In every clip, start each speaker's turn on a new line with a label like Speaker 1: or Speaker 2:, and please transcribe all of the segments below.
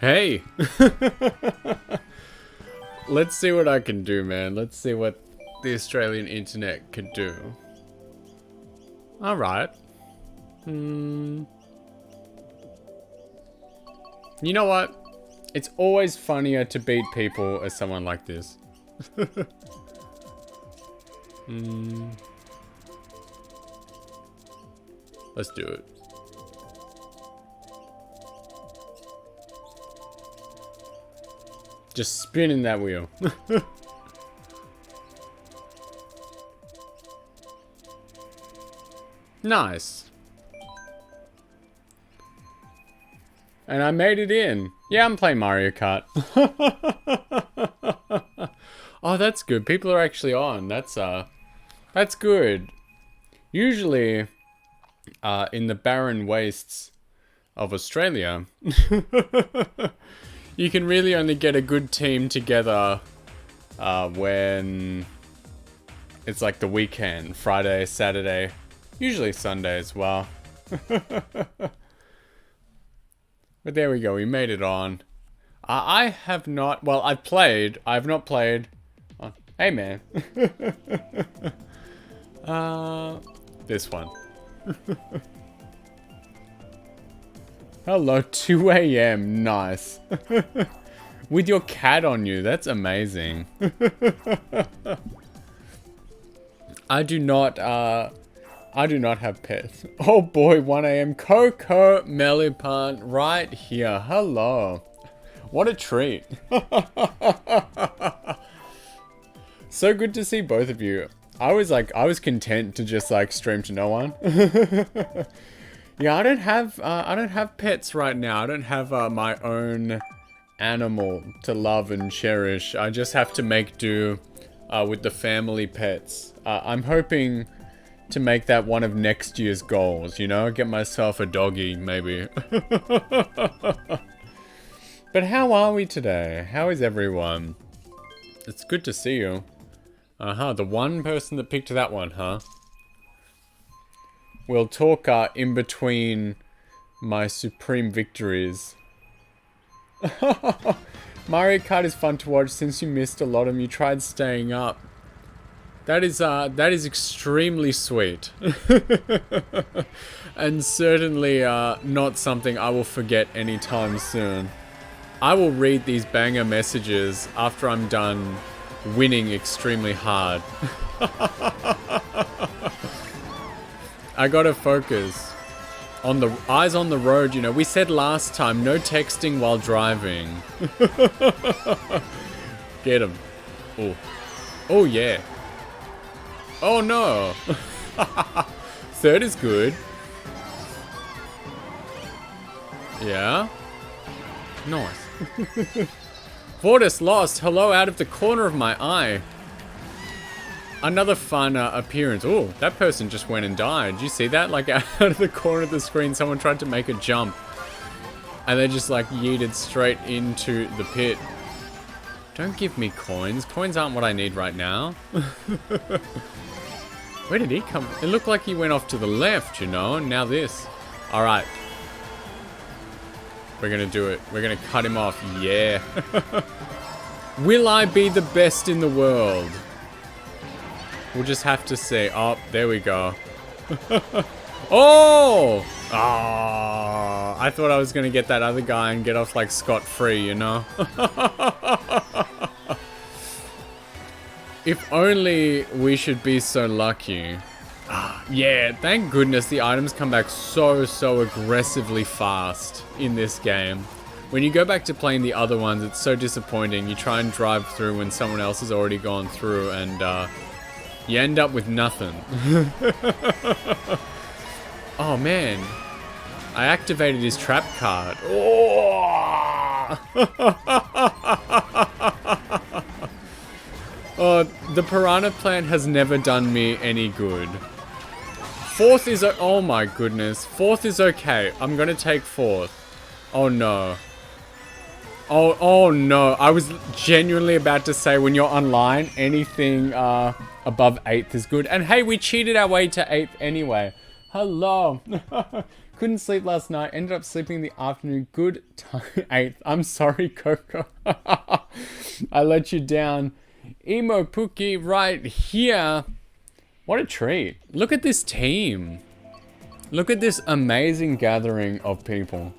Speaker 1: Hey! Let's see what I can do, man. Let's see what the Australian internet could do. Alright. You know what? It's always funnier to beat people as someone like this. Let's do it. Just spinning that wheel. Nice. And I made it in. Yeah, I'm playing Mario Kart. Oh, that's good. People are actually on. That's good. Usually, in the barren wastes of Australia, you can really only get a good team together when it's like the weekend, Friday, Saturday, usually Sunday as well. But there we go, we made it on. I have not, well, I've played, I've not played. Oh, hey man. This one. Hello, 2 a.m. Nice. With your cat on you, that's amazing. I do not have pets. Oh boy, 1 a.m. Coco Melipant right here. Hello. What a treat. So good to see both of you. I was content to just like stream to no one. Yeah, I don't have pets right now. I don't have my own animal to love and cherish. I just have to make do with the family pets. I'm hoping to make that one of next year's goals, you know? Get myself a doggy, maybe. But how are we today? How is everyone? It's good to see you. The one person that picked that one, huh? We'll talk in between my supreme victories. Mario Kart is fun to watch. Since you missed a lot of them, you tried staying up. That is extremely sweet. And certainly not something I will forget anytime soon. I will read these banger messages after I'm done winning extremely hard. I gotta focus on the eyes on the road, you know. We said last time, no texting while driving. Get him. Oh. Oh, yeah. Oh, no. Third is good. Yeah. Nice. Vortis lost. Hello out of the corner of my eye. Another fun appearance. Oh, that person just went and died. Did you see that? Like out of the corner of the screen, someone tried to make a jump. And they just like yeeted straight into the pit. Don't give me coins. Coins aren't what I need right now. Where did he come? It looked like he went off to the left, you know? And now this. Alright. We're gonna do it. We're gonna cut him off. Yeah. Will I be the best in the world? We'll just have to see. Oh, there we go. Oh! Ah! I thought I was gonna get that other guy and get off like scot-free, you know? If only we should be so lucky. Yeah, thank goodness the items come back so aggressively fast in this game. When you go back to playing the other ones, it's so disappointing. You try and drive through when someone else has already gone through and you end up with nothing. Oh man, I activated his trap card. Oh! Oh, the piranha plant has never done me any good. Fourth is oh my goodness. Fourth is okay. I'm gonna take fourth. Oh no. Oh no. I was genuinely about to say when you're online, anything above 8th is good. And hey, we cheated our way to 8th anyway. Hello. Couldn't sleep last night. Ended up sleeping in the afternoon. Good time. 8th. I'm sorry, Coco. I let you down. Emo Pookie right here. What a treat. Look at this team. Look at this amazing gathering of people.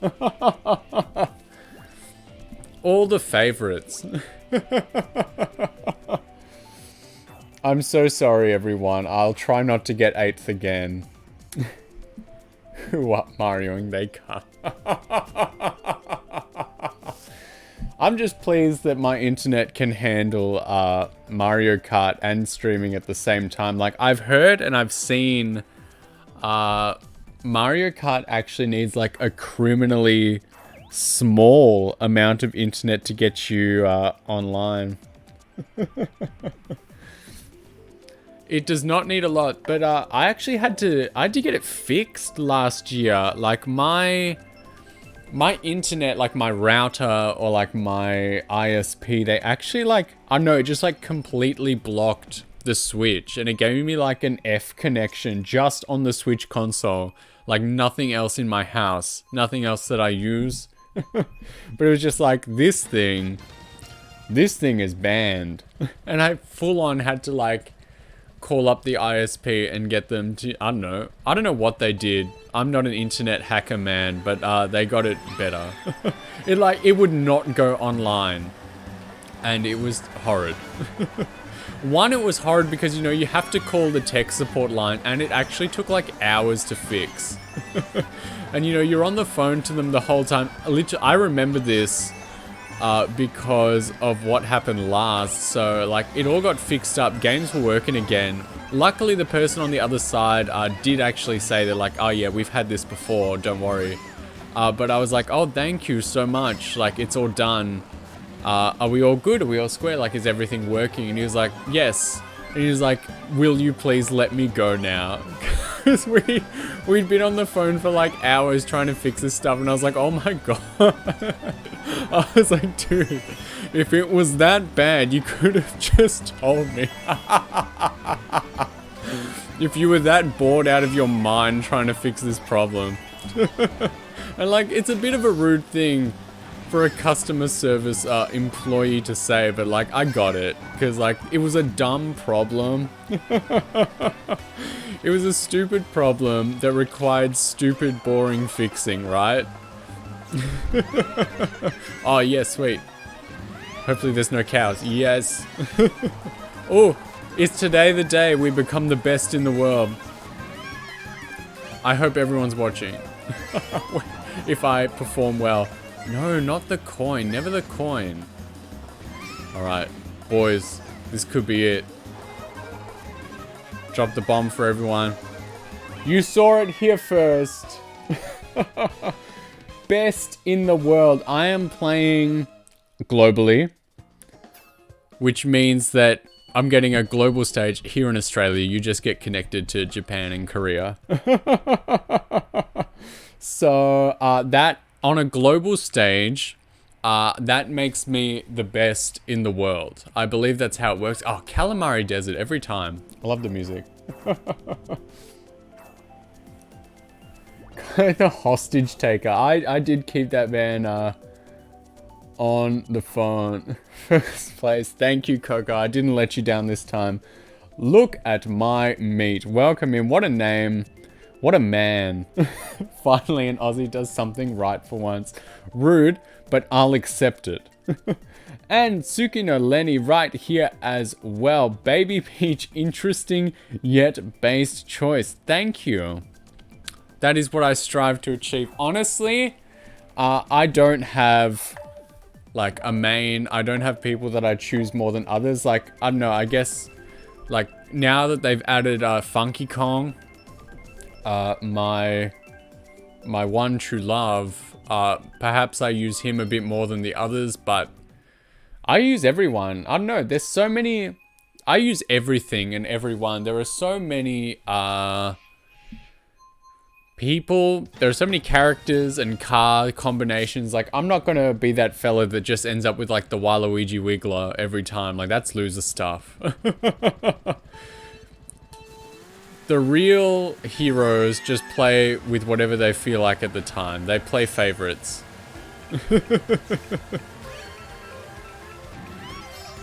Speaker 1: All the favorites. I'm so sorry, everyone. I'll try not to get 8th again. What, Marioing they can't. I'm just pleased that my internet can handle Mario Kart and streaming at the same time. Like, I've heard and I've seen Mario Kart actually needs like a criminally small amount of internet to get you online. It does not need a lot, but I actually had to get it fixed last year. Like my internet, like my router or like my ISP, they actually like, I don't know, it just like completely blocked the Switch and it gave me like an F connection just on the Switch console. Like nothing else in my house, nothing else that I use. But it was just like, this thing is banned. And I full on had to like call up the ISP and get them to, I don't know what they did. I'm not an internet hacker, man, but they got it better. It would not go online. And it was horrid. One, it was horrid because, you know, you have to call the tech support line and it actually took like hours to fix. And, you know, you're on the phone to them the whole time. Literally, I remember this because of what happened last. So, like, it all got fixed up. Games were working again. Luckily, the person on the other side did actually say, they're like, oh yeah, we've had this before, don't worry. But I was like, oh, thank you so much. Like, it's all done. Are we all good? Are we all square? Like, is everything working? And he was like, yes. And he was like, will you please let me go now? Because we'd been on the phone for like hours trying to fix this stuff. And I was like, oh my God. I was like, dude, if it was that bad, you could have just told me. If you were that bored out of your mind trying to fix this problem. And like, it's a bit of a rude thing for a customer service employee to say, but like, I got it. Because like, it was a dumb problem. It was a stupid problem that required stupid, boring fixing, right? Oh, yeah, sweet. Hopefully there's no cows. Yes. Oh, is today the day we become the best in the world? I hope everyone's watching. If I perform well. No, not the coin. Never the coin. Alright, boys. This could be it. Drop the bomb for everyone. You saw it here first. Best in the world. I am playing globally, which means that I'm getting a global stage here in Australia. You just get connected to Japan and Korea. So that on a global stage, that makes me the best in the world. I believe that's how it works. Oh, Calamari Desert every time. I love the music. The hostage taker. I did keep that man on the phone. First place. Thank you, Coco. I didn't let you down this time. Look at my meat. Welcome in. What a name. What a man. Finally an Aussie does something right for once. Rude, but I'll accept it. And Tsukino Lenny right here as well. Baby Peach, interesting yet based choice. Thank you. That is what I strive to achieve. Honestly, I don't have like a main. I don't have people that I choose more than others. Like, I don't know, I guess like now that they've added Funky Kong, my one true love, perhaps I use him a bit more than the others, but I use everyone. I don't know, there's so many, I use everything and everyone. There are so many people, there are so many characters and car combinations. Like, I'm not gonna be that fella that just ends up with like the Waluigi Wiggler every time. Like, that's loser stuff. The real heroes just play with whatever they feel like at the time. They play favorites. But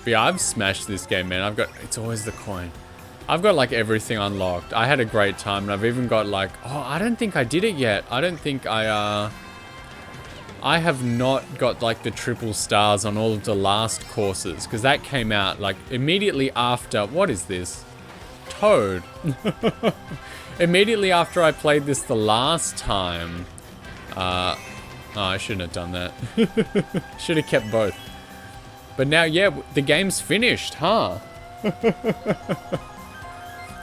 Speaker 1: yeah, I've smashed this game, man. It's always the coin. I've got like everything unlocked. I had a great time, and I've even got like, oh, I don't think I did it yet. I don't think I have not got like the triple stars on all of the last courses, because that came out like immediately after, what is this? Toad. Immediately after I played this the last time. Oh, I shouldn't have done that. Should have kept both. But now, yeah, the game's finished, huh?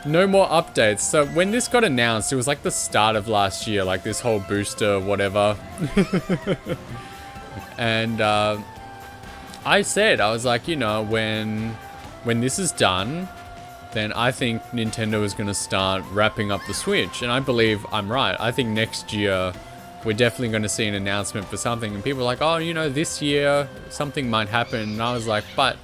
Speaker 1: No more updates. So when this got announced, it was like the start of last year, like this whole booster, whatever. And I said, I was like, you know, when this is done, then I think Nintendo is going to start wrapping up the Switch. And I believe I'm right. I think next year we're definitely going to see an announcement for something. And people are like, oh, you know, this year something might happen. And I was like, but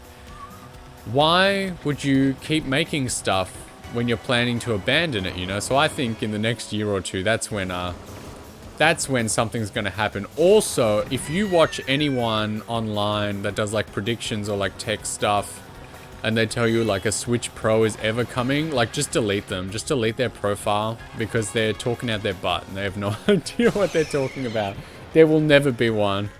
Speaker 1: why would you keep making stuff when you're planning to abandon it, you know? So I think in the next year or two, that's when something's going to happen. Also, if you watch anyone online that does like predictions or like tech stuff, and they tell you like a Switch Pro is ever coming, like just delete them. Just delete their profile, because they're talking out their butt and they have no idea what they're talking about. There will never be one.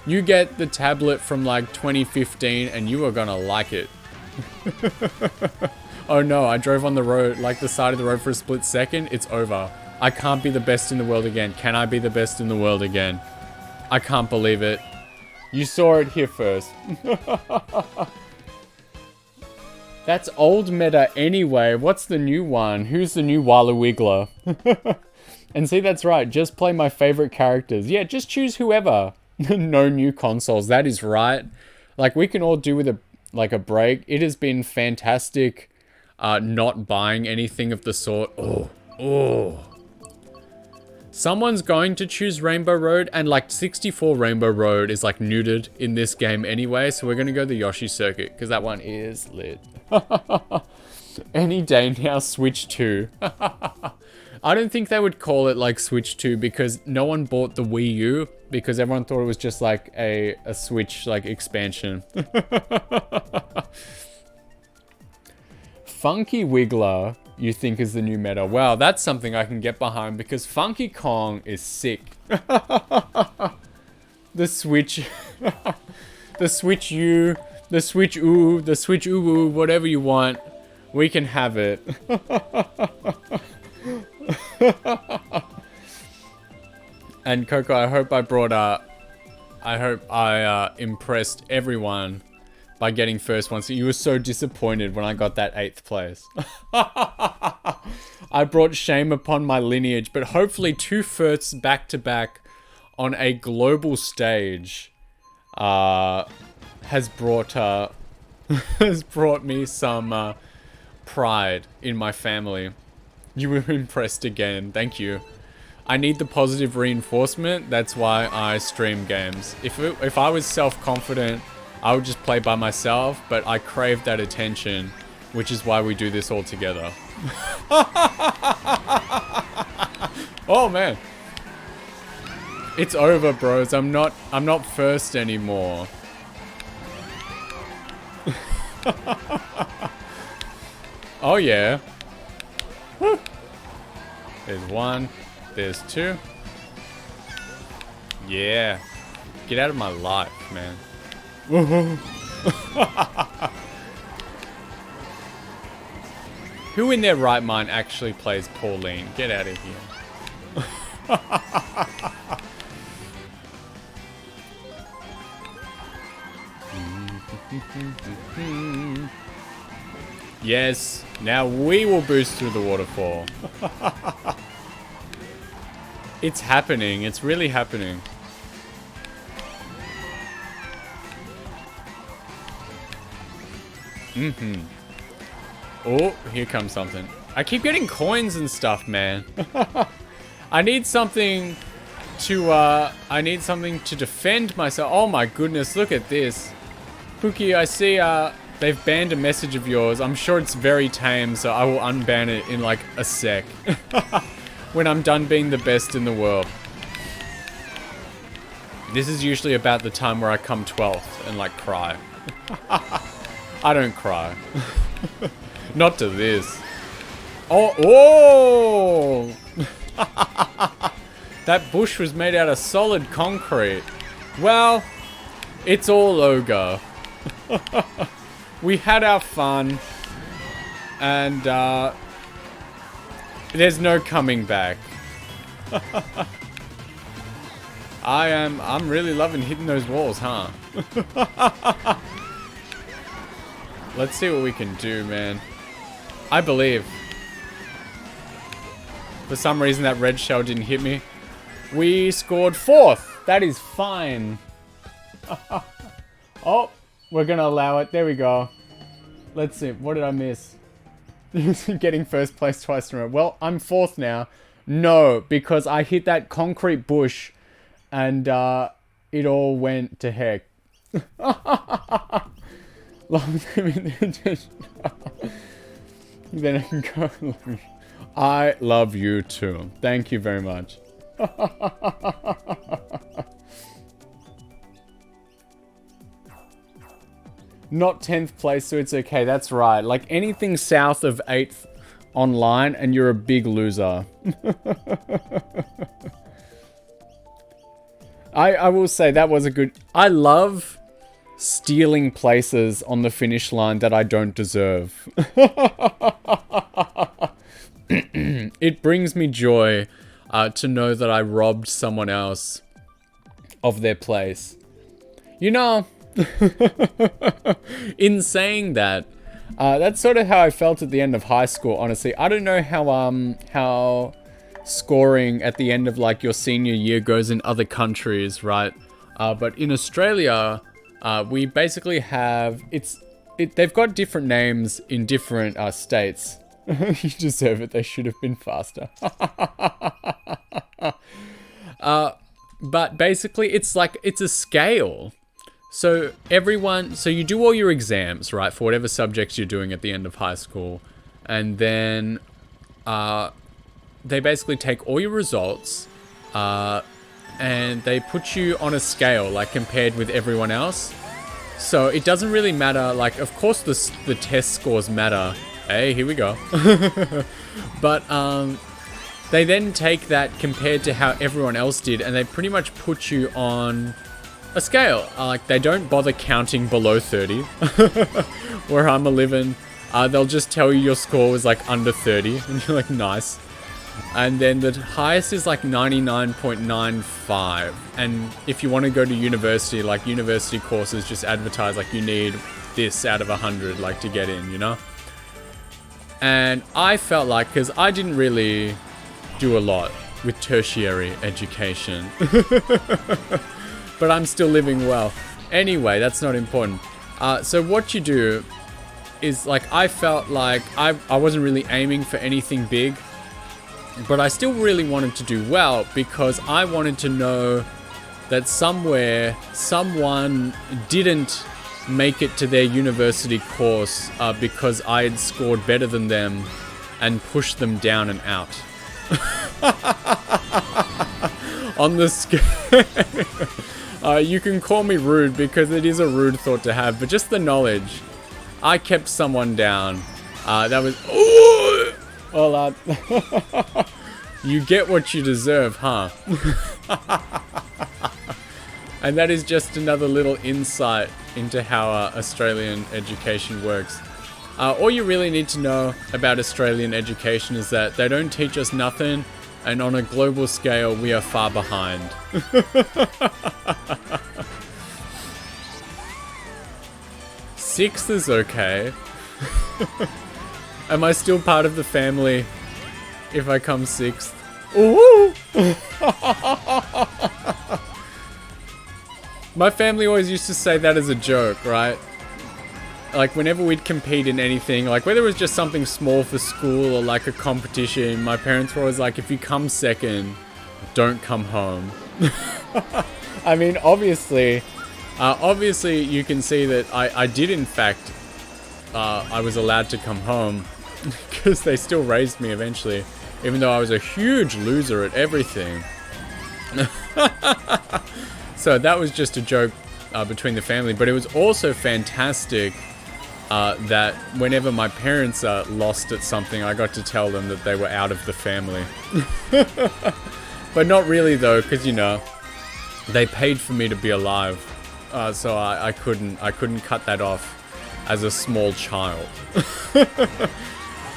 Speaker 1: You get the tablet from like 2015 and you are gonna like it. Oh no, I drove on the road, like the side of the road for a split second. It's over. I can't be the best in the world again. Can I be the best in the world again? I can't believe it. You saw it here first. That's old meta anyway. What's the new one? Who's the new Waluigla? And see, that's right. Just play my favorite characters. Yeah, just choose whoever. No new consoles. That is right. Like, we can all do with a break. It has been fantastic not buying anything of the sort. Oh. Someone's going to choose Rainbow Road, and like 64 Rainbow Road is like neutered in this game anyway, so we're going to go the Yoshi circuit, because that one is lit. Any day now, Switch 2. I don't think they would call it like Switch 2, because no one bought the Wii U, because everyone thought it was just like a Switch like expansion. Funky Wiggler, you think is the new meta. Wow, that's something I can get behind, because Funky Kong is sick. The Switch, the Switch U, the Switch Ooh, the Switch Ooh, whatever you want, we can have it. And Coco, I hope I impressed everyone by getting first one. So you were so disappointed when I got that 8th place. I brought shame upon my lineage, but hopefully 2 firsts back to back on a global stage has brought me some pride in my family. You were impressed again. Thank you. I need the positive reinforcement. That's why I stream games. If I was self-confident, I would just play by myself, but I crave that attention, which is why we do this all together. Oh man. It's over, bros. I'm not first anymore. Oh yeah. Woo. There's 1. There's 2. Yeah. Get out of my life, man. Who in their right mind actually plays Pauline? Get out of here. Yes, now we will boost through the waterfall. It's happening. It's really happening. Oh, here comes something. I keep getting coins and stuff, man. I need something to defend myself. Oh my goodness, look at this. Pookie, I see They've banned a message of yours. I'm sure it's very tame, so I will unban it in like a sec. When I'm done being the best in the world. This is usually about the time where I come 12th and like cry. I don't cry. Not to this. Oh! That bush was made out of solid concrete. Well, it's all ogre. We had our fun. And, there's no coming back. I'm really loving hitting those walls, huh? Let's see what we can do, man. I believe. For some reason that red shell didn't hit me. We scored 4th. That is fine. Oh, we're gonna allow it. There we go. Let's see. What did I miss? Getting first place twice in a row. Well, I'm 4th now. No, because I hit that concrete bush and it all went to heck. Then I can go. I love you too. Thank you very much. Not 10th place, so it's okay. That's right. Like anything south of 8th online and you're a big loser. I will say that was a good... I love stealing places on the finish line that I don't deserve. It brings me joy to know that I robbed someone else of their place. You know, in saying that, that's sort of how I felt at the end of high school, honestly. I don't know how scoring at the end of like your senior year goes in other countries, right? But in Australia, we basically have, they've got different names in different states. You deserve it. They should have been faster. But basically, it's a scale. So you do all your exams, right, for whatever subjects you're doing at the end of high school. And then they basically take all your results and they put you on a scale, like compared with everyone else. So it doesn't really matter, like, of course the test scores matter. Hey, here we go. But they then take that compared to how everyone else did, and they pretty much put you on a scale. Like, they don't bother counting below 30. Where I'm a living, they'll just tell you your score was like under 30, and you're like, nice. And then the highest is like 99.95. And if you want to go to university, like university courses just advertise like you need this out of 100, like to get in, you know? And I felt like, because I didn't really do a lot with tertiary education. But I'm still living well. Anyway, that's not important. So what you do is, like, I felt like I wasn't really aiming for anything big. But I still really wanted to do well because I wanted to know that somewhere, someone didn't make it to their university course because I had scored better than them and pushed them down and out. On the scale. You can call me rude because it is a rude thought to have, but just the knowledge. I kept someone down. That was... Ooh! Well, you get what you deserve, huh? And that is just another little insight into how Australian education works. All you really need to know about Australian education is that they don't teach us nothing, and on a global scale, we are far behind. Sixth is okay. Am I still part of the family if I come sixth? Ooh! My family always used to say that as a joke, right? Like, whenever we'd compete in anything, like whether it was just something small for school or like a competition, my parents were always like, if you come second, don't come home. I mean, obviously you can see that I did in fact I was allowed to come home because they still raised me eventually, even though I was a huge loser at everything. So that was just a joke between the family, but it was also fantastic that whenever my parents lost at something, I got to tell them that they were out of the family. But not really though, because you know, they paid for me to be alive, so I couldn't cut that off as a small child.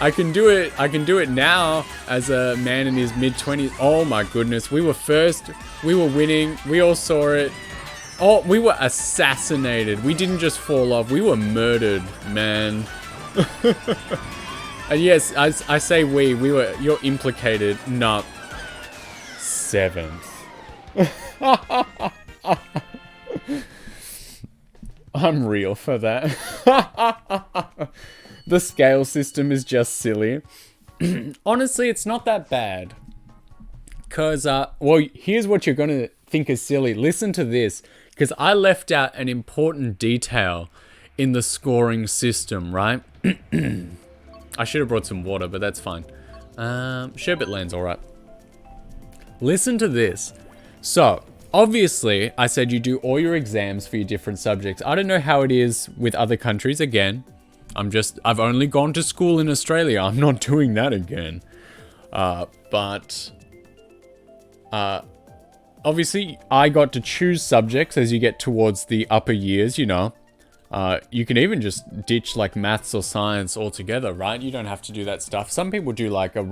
Speaker 1: I can do it now as a man in his mid-20s. Oh my goodness, we were first, we were winning, we all saw it. Oh, we were assassinated. We didn't just fall off, we were murdered, man. And yes, I say you're implicated. No. 7th. I'm real for that. The scale system is just silly. Honestly, it's not that bad. Because, well, here's what you're going to think is silly. Listen to this. Because I left out an important detail in the scoring system, right? I should have brought some water, but that's fine. Sherbet Land's alright. Listen to this. So, obviously, I said you do all your exams for your different subjects. I don't know how it is with other countries. Again, I've only gone to school in Australia. I'm not doing that again. Obviously, I got to choose subjects as you get towards the upper years, you know. You can even just ditch like maths or science altogether, right? You don't have to do that stuff. Some people do like a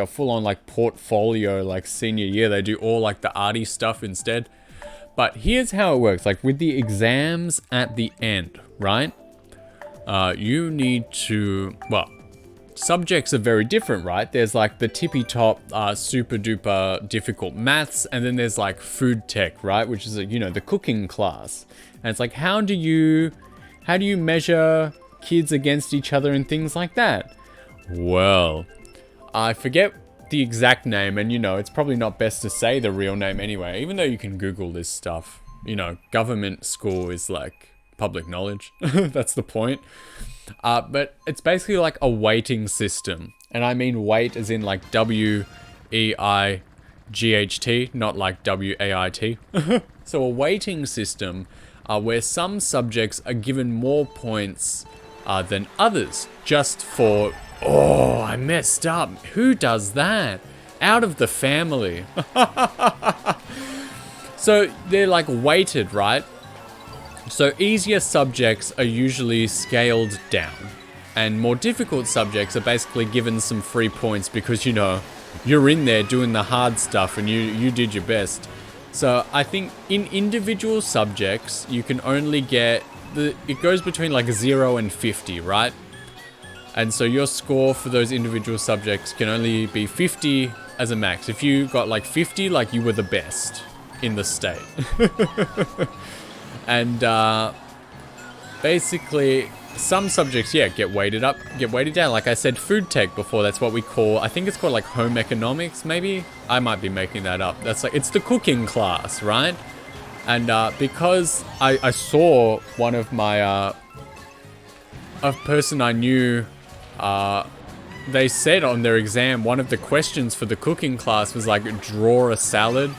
Speaker 1: full-on like portfolio like senior year. They do all like the arty stuff instead. But here's how it works. Like with the exams at the end, right? You need to, well, subjects are very different, right? There's like the tippy top, super duper difficult maths, and then there's like food tech, right? Which is, you know, the cooking class. And it's like, how do you measure kids against each other and things like that? Well, I forget the exact name, and you know, it's probably not best to say the real name anyway, even though you can Google this stuff. You know, government school is like public knowledge. That's the point. But it's basically like a weighting system. And I mean weight as in like W-E-I-G-H-T, not like W-A-I-T. So a weighting system where some subjects are given more points than others. Just for, oh, I messed up. Who does that? Out of the family. So they're like weighted, right? So easier subjects are usually scaled down, and more difficult subjects are basically given some free points because, you know, you're in there doing the hard stuff and you did your best. So I think in individual subjects, you can only get, it goes between like 0 and 50, right? And so your score for those individual subjects can only be 50 as a max. If you got like 50, like you were the best in the state. And basically, some subjects, yeah, get weighted up, get weighted down. Like I said, food tech before, that's what we call, I think it's called like home economics, maybe? I might be making that up. That's like, it's the cooking class, right? And because I saw one of my, a person I knew, they said on their exam, one of the questions for the cooking class was like, draw a salad.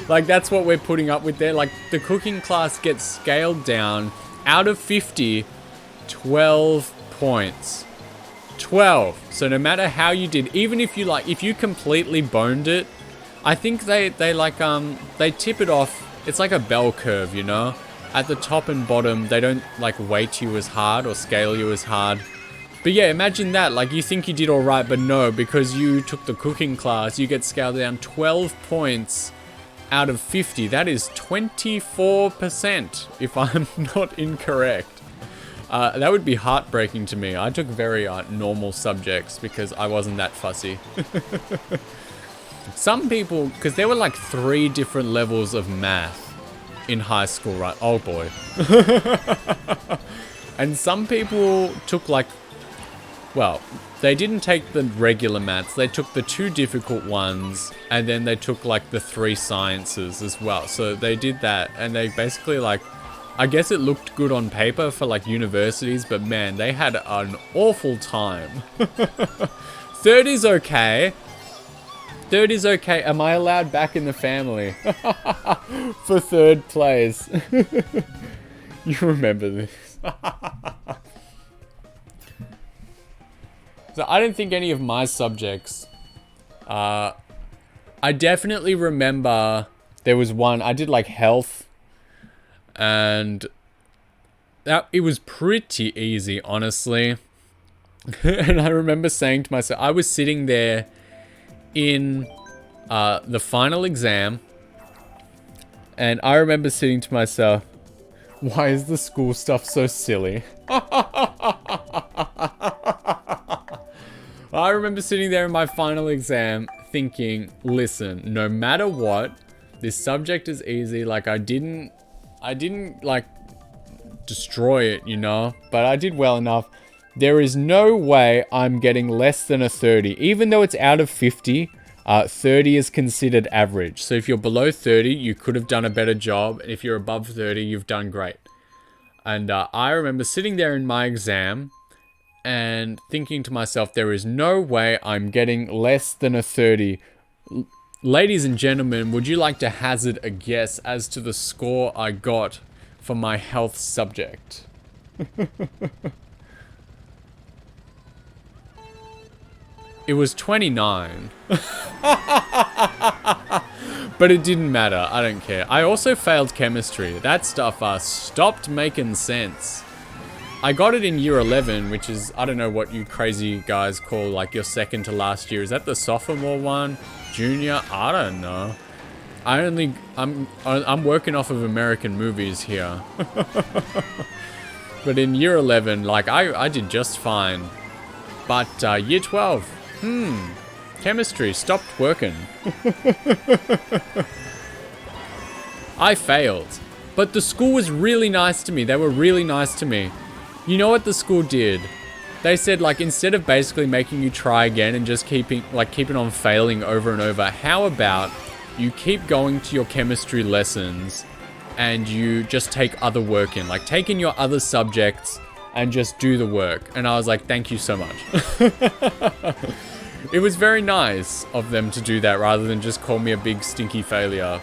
Speaker 1: Like that's what we're putting up with there. Like the cooking class gets scaled down. Out of 50, 12 points. 12. So no matter how you did, even if you completely boned it, I think they tip it off. It's like a bell curve, you know? At the top and bottom, they don't like weight you as hard or scale you as hard. But yeah, imagine that, like you think you did all right, but no, because you took the cooking class, you get scaled down 12 points out of 50. That is 24%, if I'm not incorrect. That would be heartbreaking to me. I took very normal subjects because I wasn't that fussy. Some people, because there were like 3 different levels of math in high school, right? Oh boy. And some people took like, well, they didn't take the regular maths, they took the 2 difficult ones, and then they took like the 3 sciences as well. So they did that, and they basically like I guess it looked good on paper for like universities, but man, they had an awful time. Third is okay. Third is okay. Am I allowed back in the family? For third place. You remember this. So I don't think any of my subjects... I definitely remember there was one... I did like health. And it was pretty easy, honestly. And I remember saying to myself... I was sitting there in the final exam. And I remember sitting to myself... Why is the school stuff so silly? I remember sitting there in my final exam thinking, listen, no matter what, this subject is easy. Like, I didn't like destroy it, you know, but I did well enough. There is no way I'm getting less than a 30, even though it's out of 50. 30 is considered average. So if you're below 30, you could have done a better job. If you're above 30, you've done great. And I remember sitting there in my exam and thinking to myself, there is no way I'm getting less than a 30. Ladies and gentlemen, would you like to hazard a guess as to the score I got for my health subject? It was 29. But it didn't matter. I don't care. I also failed chemistry. That stuff stopped making sense. I got it in year 11, which is, I don't know what you crazy guys call like your second to last year. Is that the sophomore one? Junior? I don't know. I'm working off of American movies here. But in year 11, like I did just fine. But year 12, chemistry stopped working. I failed. But the school was really nice to me. They were really nice to me. You know what the school did? They said, like, instead of basically making you try again and just keeping on failing over and over, how about you keep going to your chemistry lessons and you just take other work in? Like, take in your other subjects and just do the work. And I was like, thank you so much. It was very nice of them to do that rather than just call me a big stinky failure.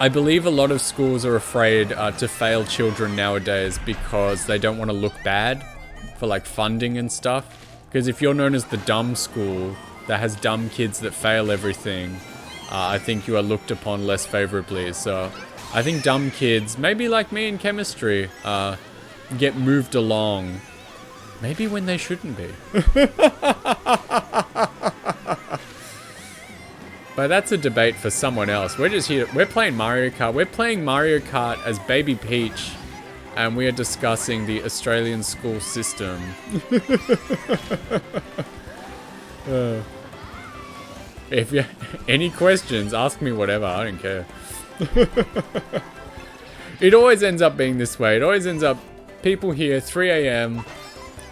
Speaker 1: I believe a lot of schools are afraid to fail children nowadays because they don't want to look bad for like funding and stuff. Because if you're known as the dumb school that has dumb kids that fail everything, I think you are looked upon less favorably. So I think dumb kids, maybe like me in chemistry, get moved along. Maybe when they shouldn't be. But that's a debate for someone else. We're just here. We're playing Mario Kart. We're playing Mario Kart as Baby Peach. And we are discussing the Australian school system. If you any questions, ask me whatever. I don't care. It always ends up being this way. It always ends up people here 3 a.m.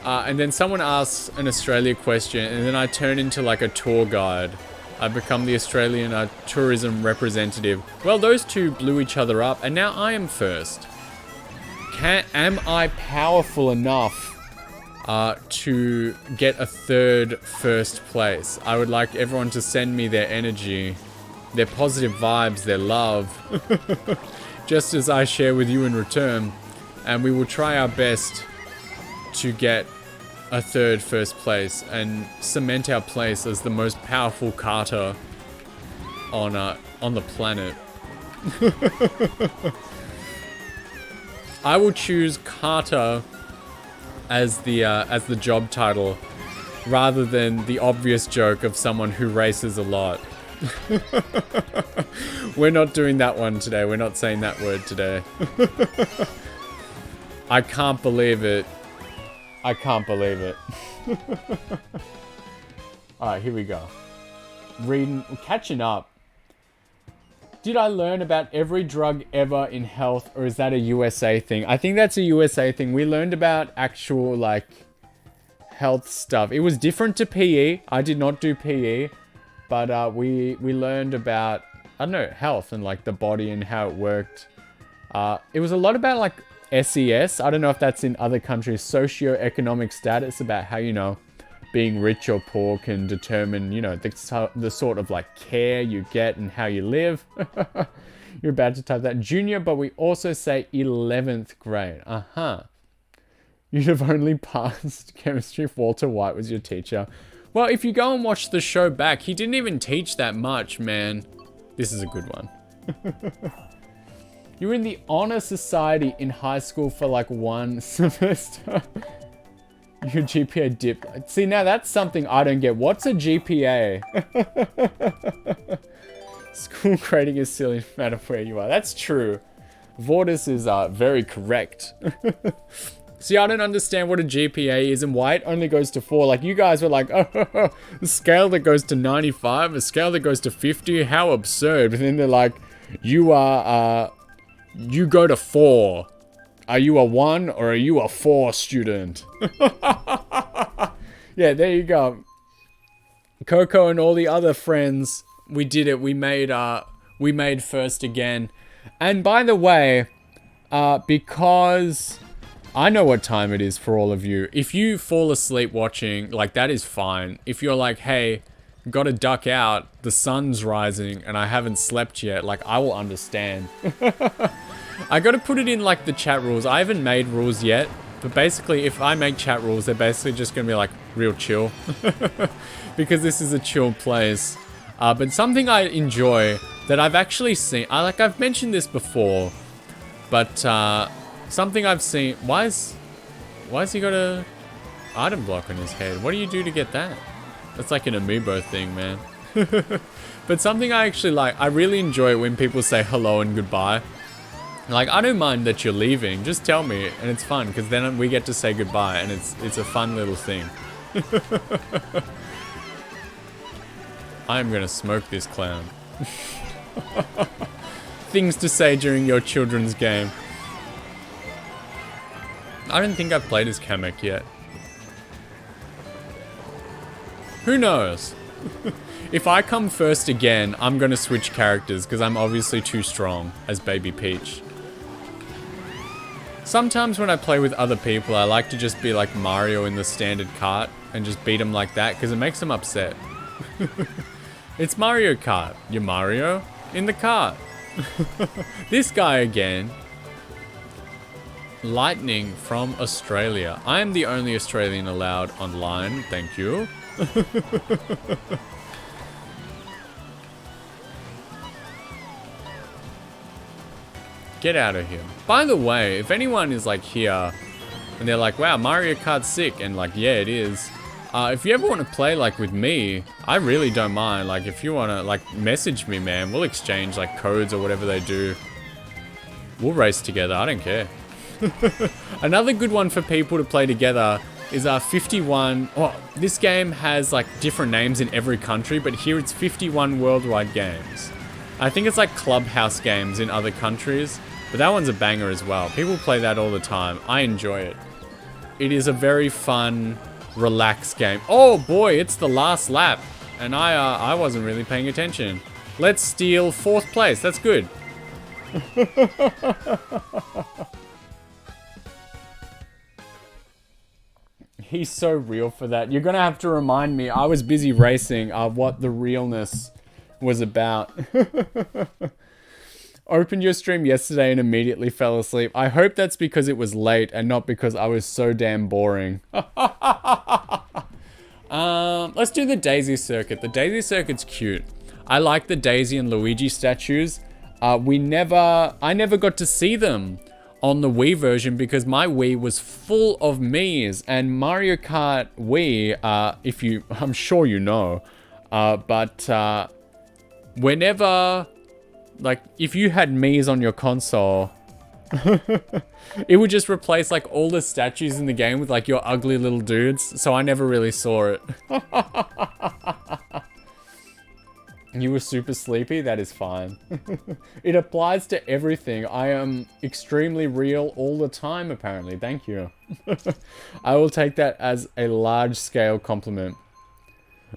Speaker 1: And then someone asks an Australia question, and then I turn into like a tour guide. I become the Australian tourism representative. Well, those two blew each other up, and now I am first. Am I powerful enough to get a first place? I would like everyone to send me their energy, their positive vibes, their love, just as I share with you in return. And we will try our best to get a first place and cement our place as the most powerful karter on the planet. I will choose karter as the job title rather than the obvious joke of someone who races a lot. We're not doing that one today. We're not saying that word today. I can't believe it. I can't believe it. Alright, here we go. Catching up. Did I learn about every drug ever in health, or is that a USA thing? I think that's a USA thing. We learned about actual, like, health stuff. It was different to PE. I did not do PE. But we learned about I don't know, health and like the body and how it worked. It was a lot about like SES. I don't know if that's in other countries, socioeconomic status, about how, you know, being rich or poor can determine, you know, the sort of like care you get and how you live. You're about to type that. Junior, but we also say 11th grade. You'd have only passed chemistry if Walter White was your teacher. Well, if you go and watch the show back, he didn't even teach that much, man. This is a good one. You were in the honor society in high school for like one semester. Your GPA dipped. See, now that's something I don't get. What's a GPA? School grading is silly no matter where you are. That's true. Vortis is very correct. See, I don't understand what a GPA is and why it only goes to 4. Like, you guys were like, oh, a scale that goes to 95, a scale that goes to 50, how absurd. But then they're like, you go to 4. Are you a 1 or are you a 4 student? Yeah, there you go. Coco and all the other friends, we did it. We made first again. And by the way, because I know what time it is for all of you. If you fall asleep watching, like, that is fine. If you're like, hey, gotta duck out, the sun's rising and I haven't slept yet, like, I will understand. I gotta put it in, like, the chat rules. I haven't made rules yet, but basically, if I make chat rules, they're basically just gonna be, like, real chill. Because this is a chill place. But something I enjoy that I've actually seen, I've mentioned this before, but, something I've seen. Why has he got a item block on his head? What do you do to get that? That's like an amiibo thing, man. But something I actually like, I really enjoy it when people say hello and goodbye. Like, I don't mind that you're leaving. Just tell me, and it's fun because then we get to say goodbye, and it's a fun little thing. I'm gonna smoke this clown. Things to say during your children's game. I don't think I've played as Kamek yet. Who knows? If I come first again, I'm gonna switch characters because I'm obviously too strong as Baby Peach. Sometimes when I play with other people, I like to just be like Mario in the standard Kart and just beat them like that because it makes them upset. It's Mario Kart. You're Mario in the kart. This guy again. Lightning from Australia. I am the only Australian allowed online. Thank you. Get out of here. By the way, if anyone is like here and they're like, wow, Mario Kart's sick, and like, yeah, it is. If you ever want to play like with me, I really don't mind. Like, if you want to like message me, man, we'll exchange like codes or whatever they do. We'll race together. I don't care. Another good one for people to play together is 51. Oh, this game has like different names in every country, but here it's 51 worldwide games. I think it's like Clubhouse games in other countries, but that one's a banger as well. People play that all the time. I enjoy it. It is a very fun, relaxed game. Oh boy, it's the last lap, and I wasn't really paying attention. Let's steal 4th place. That's good. He's so real for that. You're gonna have to remind me. I was busy racing what the realness was about. Opened your stream yesterday and immediately fell asleep. I hope that's because it was late and not because I was so damn boring. Let's do the Daisy Circuit. The Daisy Circuit's cute. I like the Daisy and Luigi statues. I never got to see them on the Wii version because my Wii was full of Miis, and Mario Kart Wii, I'm sure you know, but whenever, like, if you had Miis on your console, it would just replace like all the statues in the game with like your ugly little dudes, so I never really saw it. You were super sleepy? That is fine. It applies to everything. I am extremely real all the time, apparently. Thank you. I will take that as a large-scale compliment.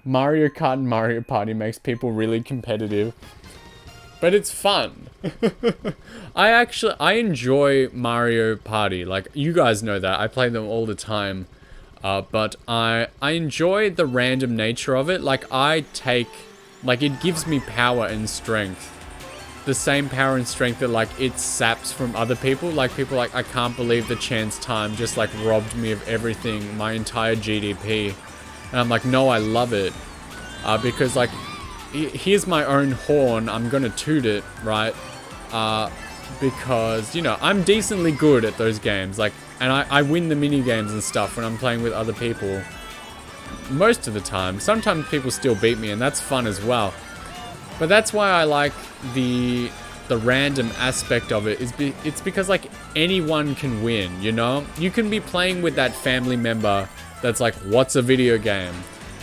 Speaker 1: Mario Kart and Mario Party makes people really competitive. but it's fun. I enjoy Mario Party. Like, you guys know that. I play them all the time. But I enjoy the random nature of it. Like, it gives me power and strength. The same power and strength that, like, it saps from other people. Like, people like, I can't believe the chance time just, like, robbed me of everything, my entire GDP. And I'm like, no, I love it. Because, like, here's my own horn, I'm gonna toot it, right? Because, you know, I'm decently good at those games. Like, and I win the mini games and stuff when I'm playing with other people. Most of the time. Sometimes people still beat me, and that's fun as well. But that's why I like the random aspect of it. It's because, like, anyone can win, you know? You can be playing with that family member that's like, what's a video game?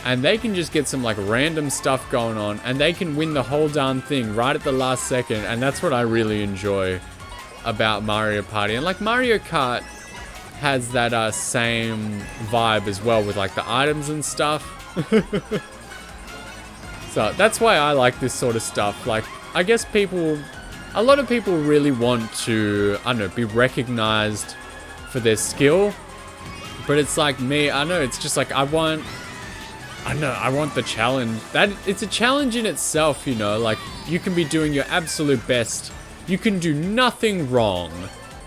Speaker 1: And they can just get some, like, random stuff going on, and they can win the whole darn thing right at the last second. And that's what I really enjoy about Mario Party. And, like, Mario Kart has that same vibe as well with, like, the items and stuff. So that's why I like this sort of stuff. Like, I guess a lot of people really want to, I don't know, be recognized for their skill. But it's like me, I know, it's just like, I want the challenge. It's a challenge in itself, you know, like, you can be doing your absolute best. You can do nothing wrong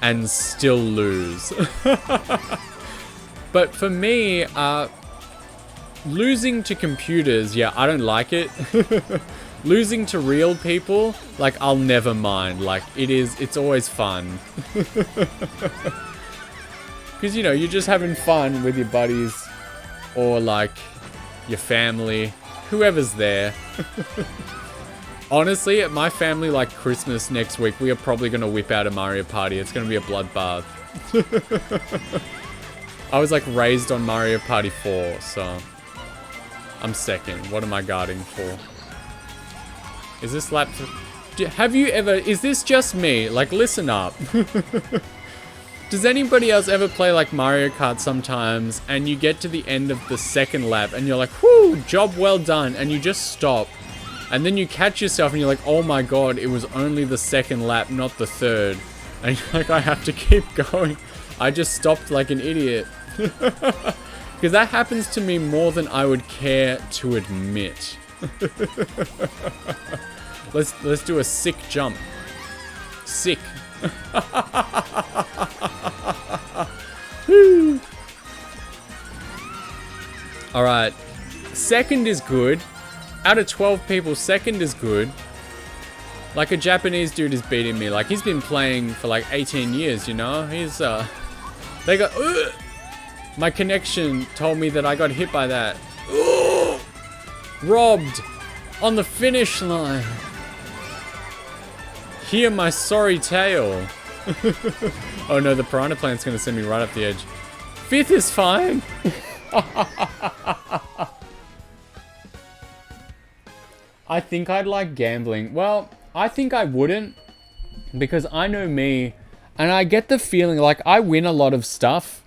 Speaker 1: and still lose. But for me, losing to computers, yeah, I don't like it. Losing to real people, like, I'll never mind. Like, it's always fun. Because, you know, you're just having fun with your buddies or, like, your family, whoever's there. Honestly, at my family, like, Christmas next week, we are probably going to whip out a Mario Party. It's going to be a bloodbath. I was, like, raised on Mario Party 4, so I'm second. What am I guarding for? Is this lap... Have you ever... Is this just me? Like, listen up. Does anybody else ever play, like, Mario Kart sometimes, and you get to the end of the second lap, and you're like, whoo, job well done, and you just stop, and then you catch yourself, and you're like, oh my god, it was only the second lap, not the third, and you're like, I have to keep going. I just stopped like an idiot. Because that happens to me more than I would care to admit. Let's do a sick jump. Sick. Alright. Second is good. Out of 12 people, second is good. Like, a Japanese dude is beating me. Like, he's been playing for like 18 years, you know? He's, they got... My connection told me that I got hit by that. Robbed. On the finish line. Hear my sorry tale. Oh no, the piranha plant's gonna send me right up the edge. Fifth is fine. I think I'd like gambling. Well, I think I wouldn't. Because I know me. And I get the feeling, like, I win a lot of stuff.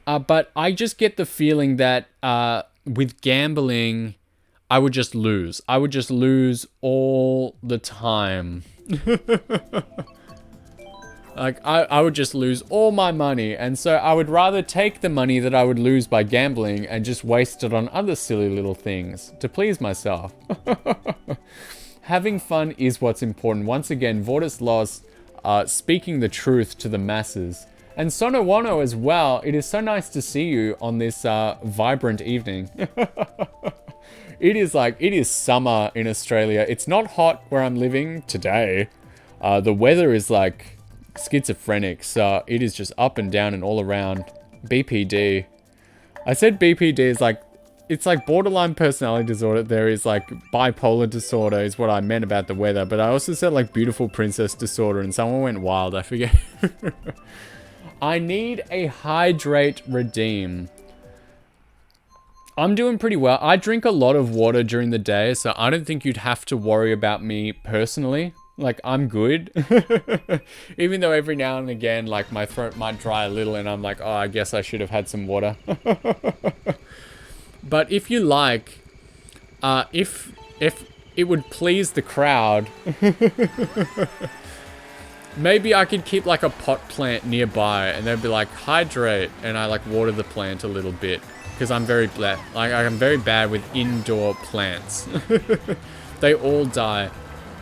Speaker 1: But I just get the feeling that with gambling, I would just lose. I would just lose all the time. Like, I would just lose all my money. And so I would rather take the money that I would lose by gambling and just waste it on other silly little things to please myself. Having fun is what's important. Once again, Vortis Loss, speaking the truth to the masses. And Sono Wano as well. It is so nice to see you on this vibrant evening. It is summer in Australia. It's not hot where I'm living today. The weather is like schizophrenic, so it is just up and down and all around. BPD. I said BPD is like, it's like borderline personality disorder. There is like bipolar disorder is what I meant about the weather, but I also said like beautiful princess disorder and someone went wild, I forget. I need a hydrate redeem. I'm doing pretty well. I drink a lot of water during the day, so I don't think you'd have to worry about me personally. Like, I'm good. Even though every now and again, like, my throat might dry a little and I'm like, oh, I guess I should have had some water. But if you like, if it would please the crowd. Maybe I could keep like a pot plant nearby and they'd be like, hydrate, and I like water the plant a little bit because I'm very I'm very bad with indoor plants. They all die.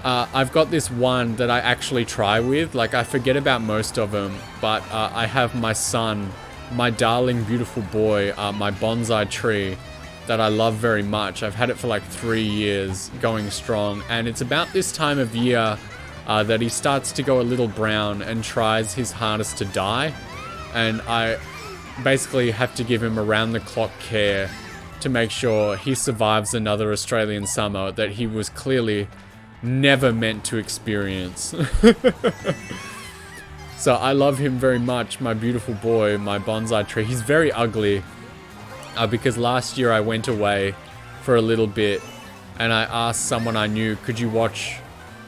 Speaker 1: I've got this one that I actually try with. Like, I forget about most of them, but I have my son, my darling beautiful boy, my bonsai tree that I love very much. I've had it for like 3 years, going strong, and it's about this time of year that he starts to go a little brown and tries his hardest to die. And I basically have to give him around-the-clock care to make sure he survives another Australian summer that he was clearly never meant to experience. So I love him very much, my beautiful boy, my bonsai tree. He's very ugly because last year I went away for a little bit and I asked someone I knew, could you watch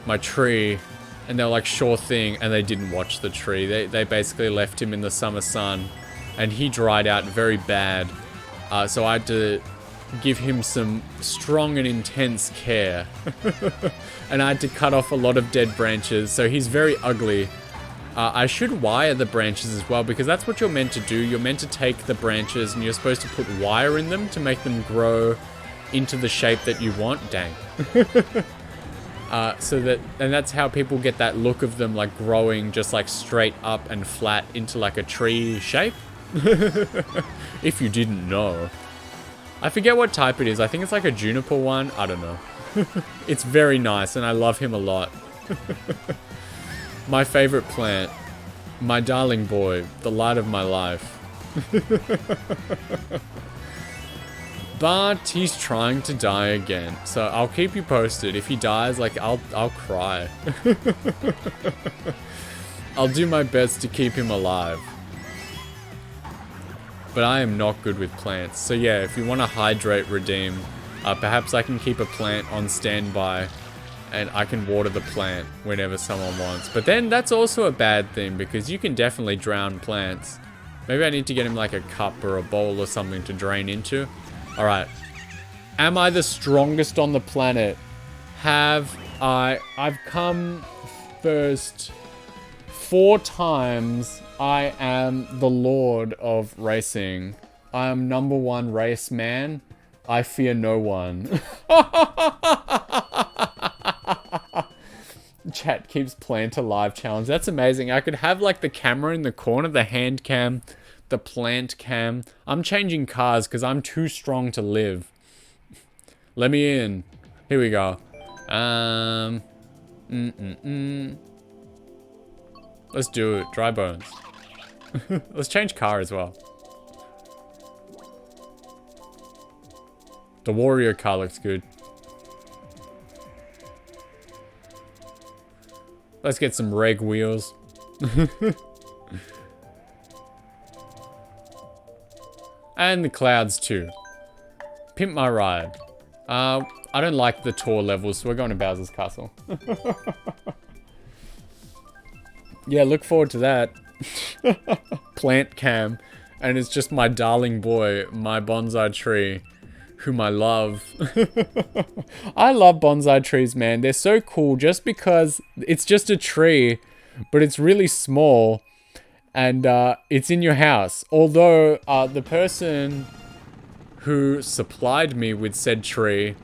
Speaker 1: my tree? And they were like, sure thing, and they didn't watch the tree. They basically left him in the summer sun and he dried out very bad. So I had to give him some strong and intense care. And I had to cut off a lot of dead branches, so he's very ugly. I should wire the branches as well, because that's what you're meant to do. You're meant to take the branches and you're supposed to put wire in them to make them grow into the shape that you want. Dang. And that's how people get that look of them like growing just like straight up and flat into like a tree shape. If you didn't know. I forget what type it is. I think it's like a juniper one. I don't know. It's very nice and I love him a lot. My favorite plant. My darling boy. The light of my life. But he's trying to die again. So I'll keep you posted. If he dies, like, I'll cry. I'll do my best to keep him alive. But I am not good with plants. So yeah, if you want to hydrate redeem, perhaps I can keep a plant on standby and I can water the plant whenever someone wants. But then that's also a bad thing because you can definitely drown plants. Maybe I need to get him like a cup or a bowl or something to drain into. Alright. Am I the strongest on the planet? I've come first 4 times. I am the lord of racing. I am #1 race man. I fear no one. Chat keeps plant alive challenge. That's amazing. I could have like the camera in the corner, the hand cam, the plant cam. I'm changing cars because I'm too strong to live. Let me in. Here we go. Let's do it. Dry bones. Let's change car as well. The warrior car looks good. Let's get some reg wheels. And the clouds too. Pimp my ride. I don't like the tour levels, so we're going to Bowser's Castle. Yeah, look forward to that. Plant cam. And it's just my darling boy, my bonsai tree, whom I love. I love bonsai trees, man. They're so cool just because it's just a tree, but it's really small. And it's in your house. Although the person who supplied me with said tree,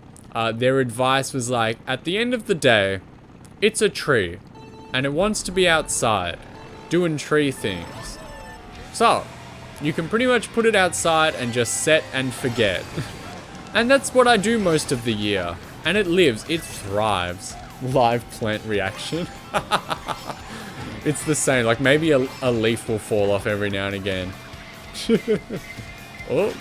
Speaker 1: their advice was like, at the end of the day, it's a tree. And it wants to be outside, doing tree things. So, you can pretty much put it outside and just set and forget. And that's what I do most of the year. And it lives, it thrives. Live plant reaction. It's the same, like maybe a leaf will fall off every now and again. Oh.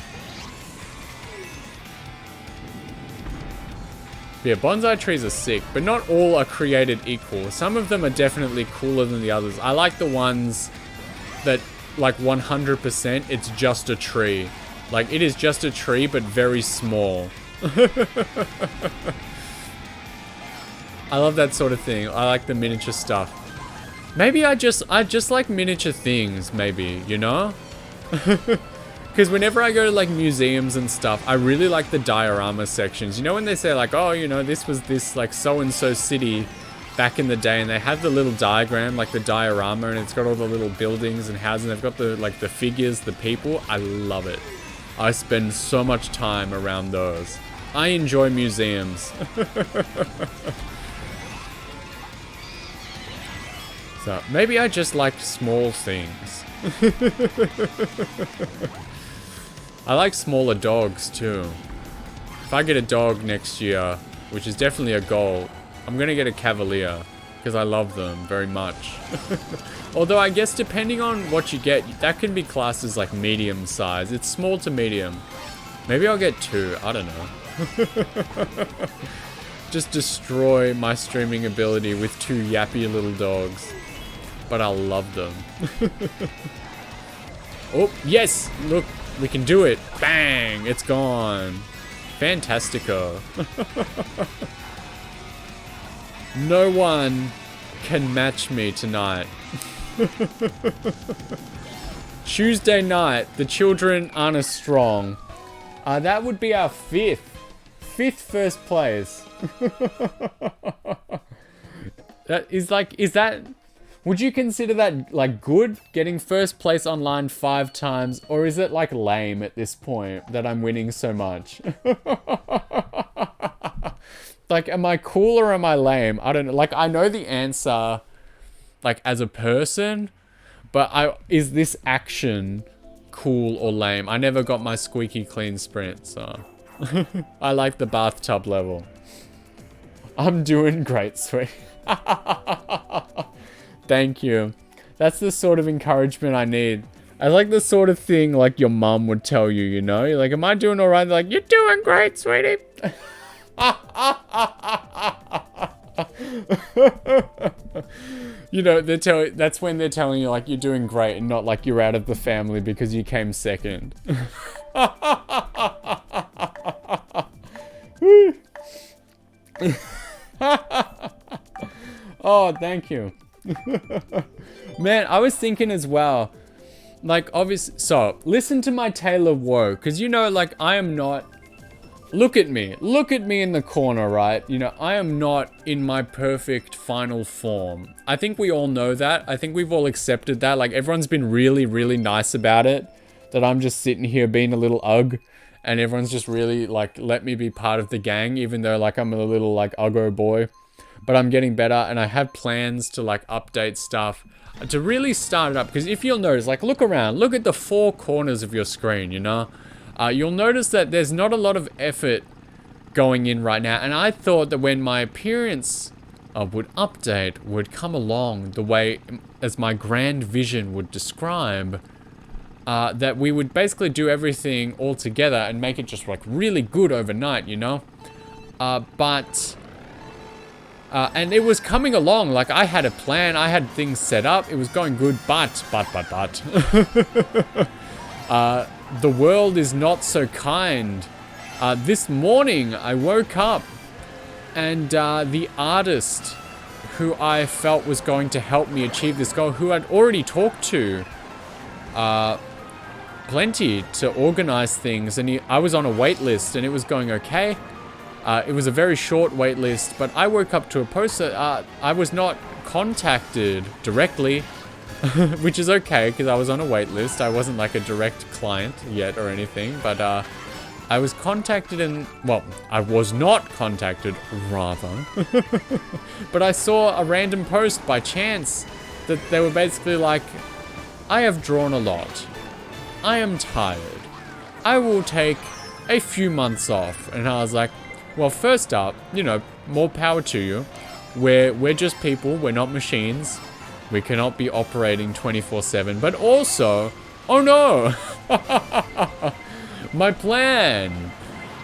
Speaker 1: Yeah, bonsai trees are sick, but not all are created equal. Some of them are definitely cooler than the others. I like the ones that, like 100%, it's just a tree. Like, it is just a tree, but very small. I love that sort of thing. I like the miniature stuff. Maybe I just like miniature things, maybe, you know? Because whenever I go to like museums and stuff, I really like the diorama sections. You know when they say like, oh, you know, this was this like so-and-so city back in the day, and they have the little diagram, like the diorama, and it's got all the little buildings and houses, and they've got the like the figures, the people. I love it. I spend so much time around those. I enjoy museums. So maybe I just like small things. I like smaller dogs too. If I get a dog next year, which is definitely a goal, I'm gonna get a Cavalier because I love them very much. Although I guess depending on what you get, that can be classed as like medium size. It's small to medium. Maybe I'll get 2, I don't know. Just destroy my streaming ability with 2 yappy little dogs. But I'll love them. Oh, yes! Look, we can do it. Bang! It's gone. Fantastico. No one can match me tonight. Tuesday night, the children aren't as strong. That would be our 5th. 5th first place. Is that... Would you consider that, like, good? Getting first place online 5 times? Or is it, like, lame at this point that I'm winning so much? Like, am I cool or am I lame? I don't know. Like, I know the answer, like, as a person. But is this action cool or lame? I never got my squeaky clean sprint, so... I like the bathtub level. I'm doing great, sweet. Thank you. That's the sort of encouragement I need. I like the sort of thing like your mum would tell you, you know? You're like, am I doing alright? They're like, you're doing great, sweetie. You know, that's when they're telling you like you're doing great and not like you're out of the family because you came second. Oh, thank you. Man, I was thinking as well, like, obviously, so, listen to my tale of woe, because, you know, like, I am not, look at me in the corner, right? You know, I am not in my perfect final form. I think we all know that. I think we've all accepted that. Like, everyone's been really, really nice about it, that I'm just sitting here being a little ugh, and everyone's just really, like, let me be part of the gang, even though, like, I'm a little, like, uggo boy. But I'm getting better, and I have plans to, like, update stuff to really start it up. Because if you'll notice, like, look around. Look at the 4 corners of your screen, you know? You'll notice that there's not a lot of effort going in right now. And I thought that when my appearance would update, would come along the way as my grand vision would describe, that we would basically do everything all together and make it just, like, really good overnight, you know? And it was coming along, like, I had a plan, I had things set up, it was going good, but. The world is not so kind. This morning, I woke up, and the artist who I felt was going to help me achieve this goal, who I'd already talked to plenty to organize things, and I was on a wait list, and it was going okay. It was a very short wait list, but I woke up to a post that I was not contacted directly, which is okay, because I was on a wait list. I wasn't like a direct client yet or anything, but I was contacted well, I was not contacted, rather. But I saw a random post by chance that they were basically like, I have drawn a lot. I am tired. I will take a few months off. And I was like, well, first up, you know, more power to you. We're just people, we're not machines. We cannot be operating 24/7. But also, oh no! My plan!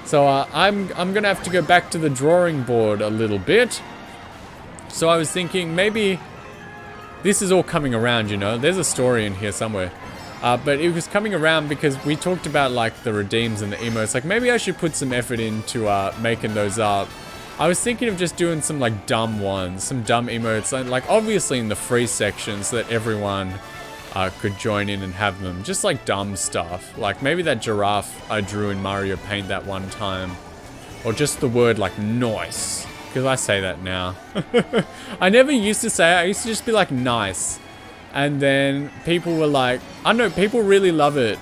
Speaker 1: So I'm gonna have to go back to the drawing board a little bit. So I was thinking maybe this is all coming around, you know. There's a story in here somewhere. But it was coming around because we talked about like the redeems and the emotes. Like maybe I should put some effort into making those up. I was thinking of just doing some like dumb ones, some dumb emotes. Like obviously in the free section so that everyone could join in and have them. Just like dumb stuff. Like maybe that giraffe I drew in Mario Paint that one time. Or just the word like nice. Because I say that now. I never used to say it. I used to just be like nice. And then people were like, I don't know, people really love it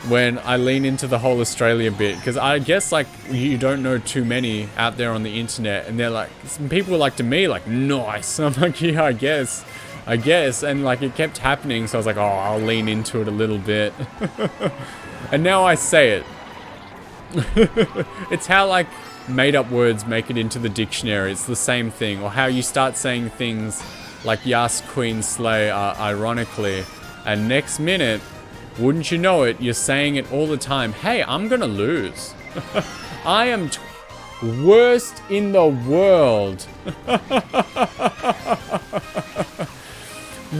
Speaker 1: when I lean into the whole Australia bit. Because I guess like you don't know too many out there on the internet. And they're like, some people were like to me like, nice. I'm like, yeah, I guess. And like it kept happening. So I was like, oh, I'll lean into it a little bit. And now I say it. It's how like made up words make it into the dictionary. It's the same thing. Or how you start saying things like Yas Queen Slay ironically, and next minute, wouldn't you know it, you're saying it all the time. Hey, I'm gonna lose. I am worst in the world.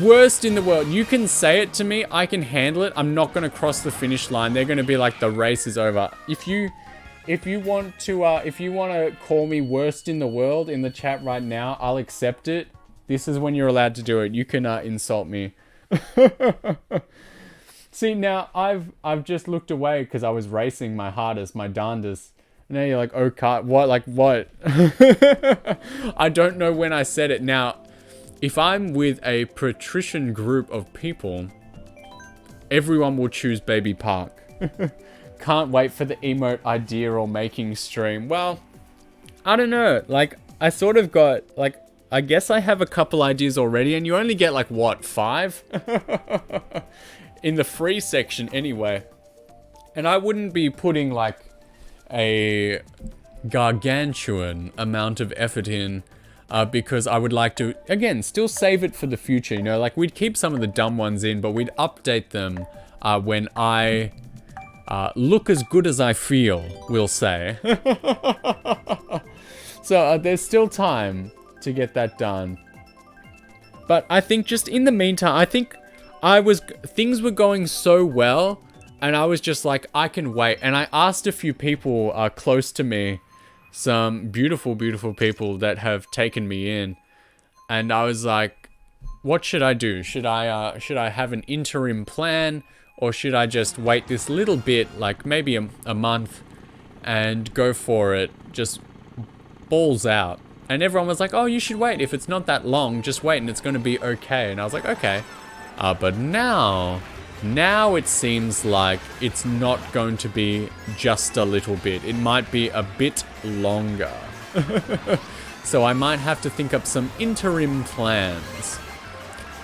Speaker 1: Worst in the world. You can say it to me, I can handle it. I'm not gonna cross the finish line. They're gonna be like, the race is over. If you want to call me worst in the world in the chat right now, I'll accept it. This is when you're allowed to do it. You can insult me. See, now I've just looked away because I was racing my hardest, my darndest. Now you're like, oh, Kart, what? Like, what? I don't know when I said it. Now, if I'm with a patrician group of people, everyone will choose Baby Park. Can't wait for the emote idea or making stream. Well, I don't know. Like, I sort of got, like, I guess I have a couple ideas already, and you only get, like, what, 5? In the free section, anyway. And I wouldn't be putting, like, a gargantuan amount of effort in, because I would like to, again, still save it for the future, you know? Like, we'd keep some of the dumb ones in, but we'd update them when I look as good as I feel, we'll say. So, there's still time to get that done. But I think just in the meantime, I think things were going so well, and I was just like, I can wait. And I asked a few people close to me, some beautiful, beautiful people that have taken me in, and I was like, what should I do? Should I have an interim plan, or should I just wait this little bit, like maybe a month, and go for it, just balls out? And everyone was like, oh, you should wait. If it's not that long, just wait and it's going to be okay. And I was like, okay. But now it seems like it's not going to be just a little bit. It might be a bit longer. So I might have to think up some interim plans.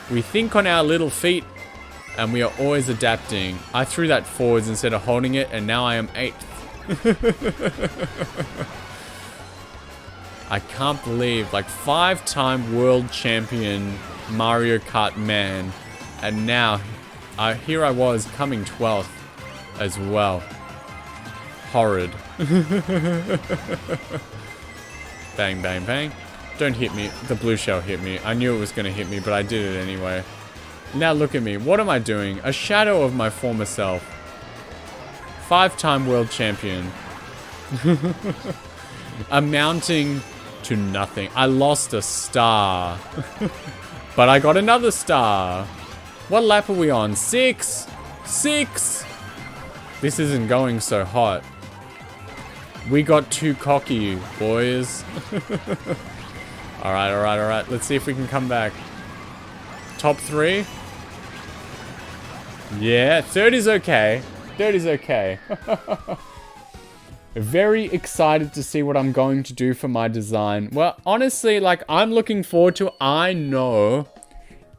Speaker 1: We think on our little feet, and we are always adapting. I threw that forwards instead of holding it, and now I am 8th. I can't believe, like, 5-time world champion Mario Kart man, and now here I was coming 12th as well. Horrid. Bang, bang, bang. Don't hit me. The blue shell hit me. I knew it was going to hit me, but I did it anyway. Now look at me. What am I doing? A shadow of my former self. 5-time world champion. Amounting to nothing. I lost a star. But I got another star. What lap are we on? 6? 6? This isn't going so hot. We got too cocky, boys. Alright. Let's see if we can come back. Top 3? Yeah, 3rd is okay. 3rd is okay. Very excited to see what I'm going to do for my design. Well, honestly, like, I'm looking forward to it. I know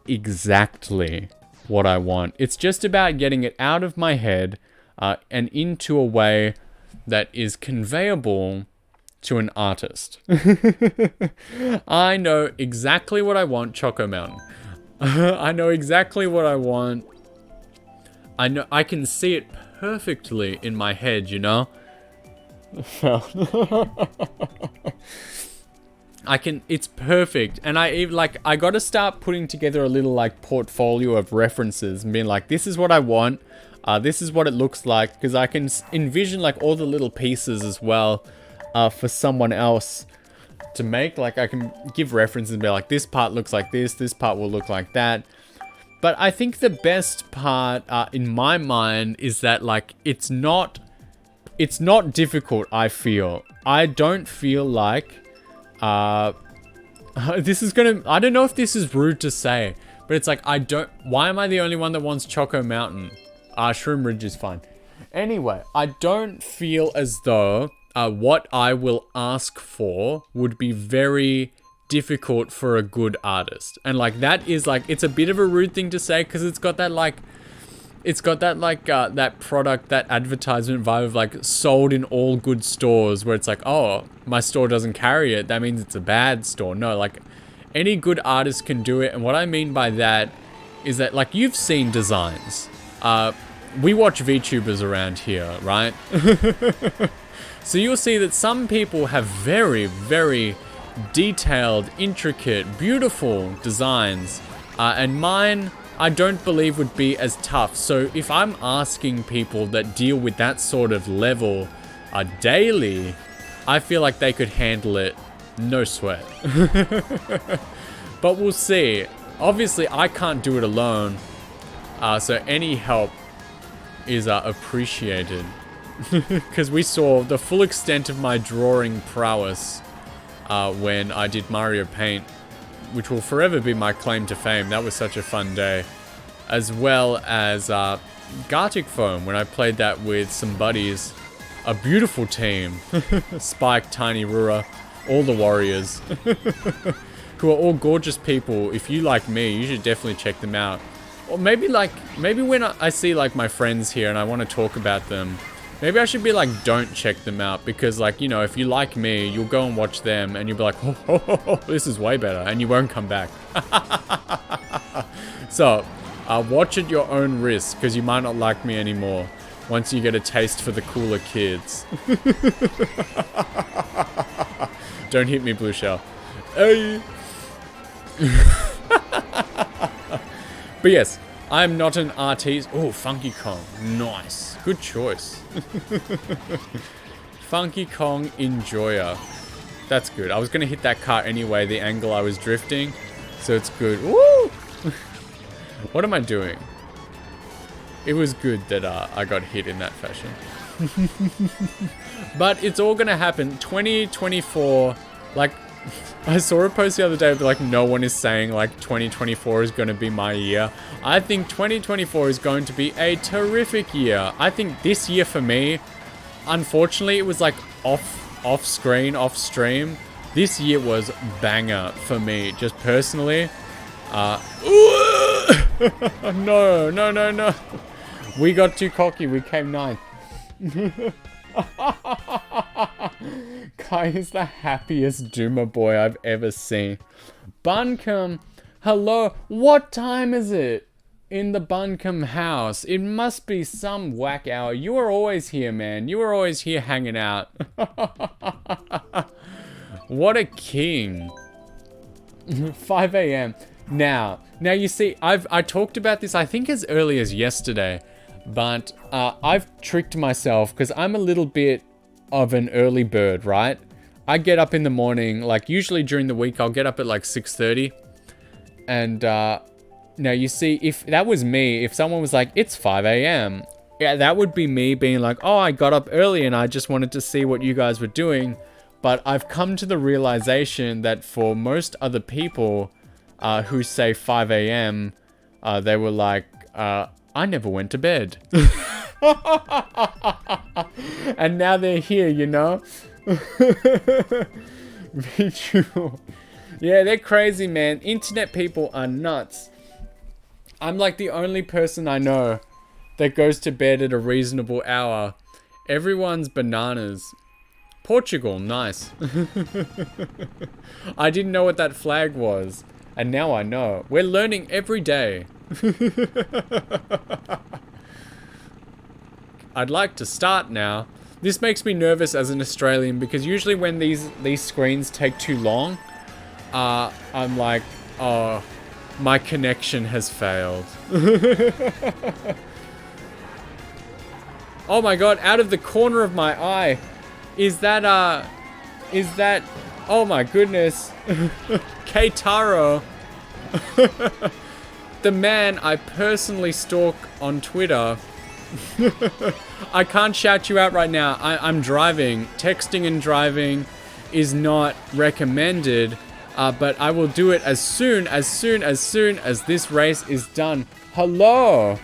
Speaker 1: exactly what I want. It's just about getting it out of my head and into a way that is conveyable to an artist. I know exactly what I want, Choco Mountain. I know exactly what I want. I know I can see it perfectly in my head, you know? It's perfect. And I gotta start putting together a little, like, portfolio of references and being like, this is what I want. This is what it looks like. Because I can envision, like, all the little pieces as well for someone else to make. Like, I can give references and be like, this part looks like this part will look like that. But I think the best part, in my mind, is that like it's not difficult. I feel. I don't feel like. This is gonna. I don't know if this is rude to say, but it's like I don't. Why am I the only one that wants Choco Mountain? Shroom Ridge is fine. Anyway, I don't feel as though what I will ask for would be very difficult for a good artist. And like that is like, it's a bit of a rude thing to say because it's got that like, that product, that advertisement vibe of like sold in all good stores where it's like, oh, my store doesn't carry it. That means it's a bad store. No, like any good artist can do it. And what I mean by that is that like you've seen designs. We watch VTubers around here, right? So you'll see that some people have very, very detailed, intricate, beautiful designs. And mine, I don't believe would be as tough. So if I'm asking people that deal with that sort of level daily, I feel like they could handle it, no sweat. But we'll see. Obviously, I can't do it alone. So any help is appreciated. Because we saw the full extent of my drawing prowess when I did Mario Paint, which will forever be my claim to fame. That was such a fun day. As well as Gartic Foam, when I played that with some buddies. A beautiful team. Spike, Tiny, Rura, all the warriors. Who are all gorgeous people. If you like me, you should definitely check them out. Or maybe when I see like my friends here and I want to talk about them, maybe I should be like, don't check them out, because like, you know, if you like me, you'll go and watch them and you'll be like, oh, this is way better, and you won't come back. So, watch at your own risk, because you might not like me anymore once you get a taste for the cooler kids. Don't hit me, Blue Shell. Hey. But yes, I'm not an artiste. Oh, Funky Kong. Nice. Good choice. Funky Kong Enjoyer. That's good. I was going to hit that car anyway, the angle I was drifting. So it's good. Woo! What am I doing? It was good that I got hit in that fashion. But it's all going to happen. 2024, like... I saw a post the other day, but like no one is saying like 2024 is going to be my year. I think 2024 is going to be a terrific year. I think this year for me, unfortunately, it was like off stream. This year was banger for me, just personally. No. We got too cocky. We came ninth. Kai is the happiest Doomer boy I've ever seen. Buncombe, hello. What time is it in the Buncombe house? It must be some whack hour. You are always here, man. You are always here hanging out. What a king. 5 a.m. Now you see, I talked about this, I think as early as yesterday. But I've tricked myself because I'm a little bit of an early bird, right? I get up in the morning, like usually during the week, I'll get up at like 6:30. And now you see, if that was me, if someone was like, it's 5 a.m. Yeah, that would be me being like, oh, I got up early and I just wanted to see what you guys were doing. But I've come to the realization that for most other people who say 5 a.m., they were like, I never went to bed. And now they're here, you know? Yeah, they're crazy, man. Internet people are nuts. I'm like the only person I know that goes to bed at a reasonable hour. Everyone's bananas. Portugal, nice. I didn't know what that flag was. And now I know. We're learning every day. I'd like to start now. This makes me nervous as an Australian because usually when these screens take too long, I'm like, oh, my connection has failed. Oh my god, out of the corner of my eye, is that, oh my goodness, Keitaro. the man I personally stalk on Twitter. I can't shout you out right now. I'm driving. Texting and driving is not recommended, but I will do it as soon as this race is done. Hello.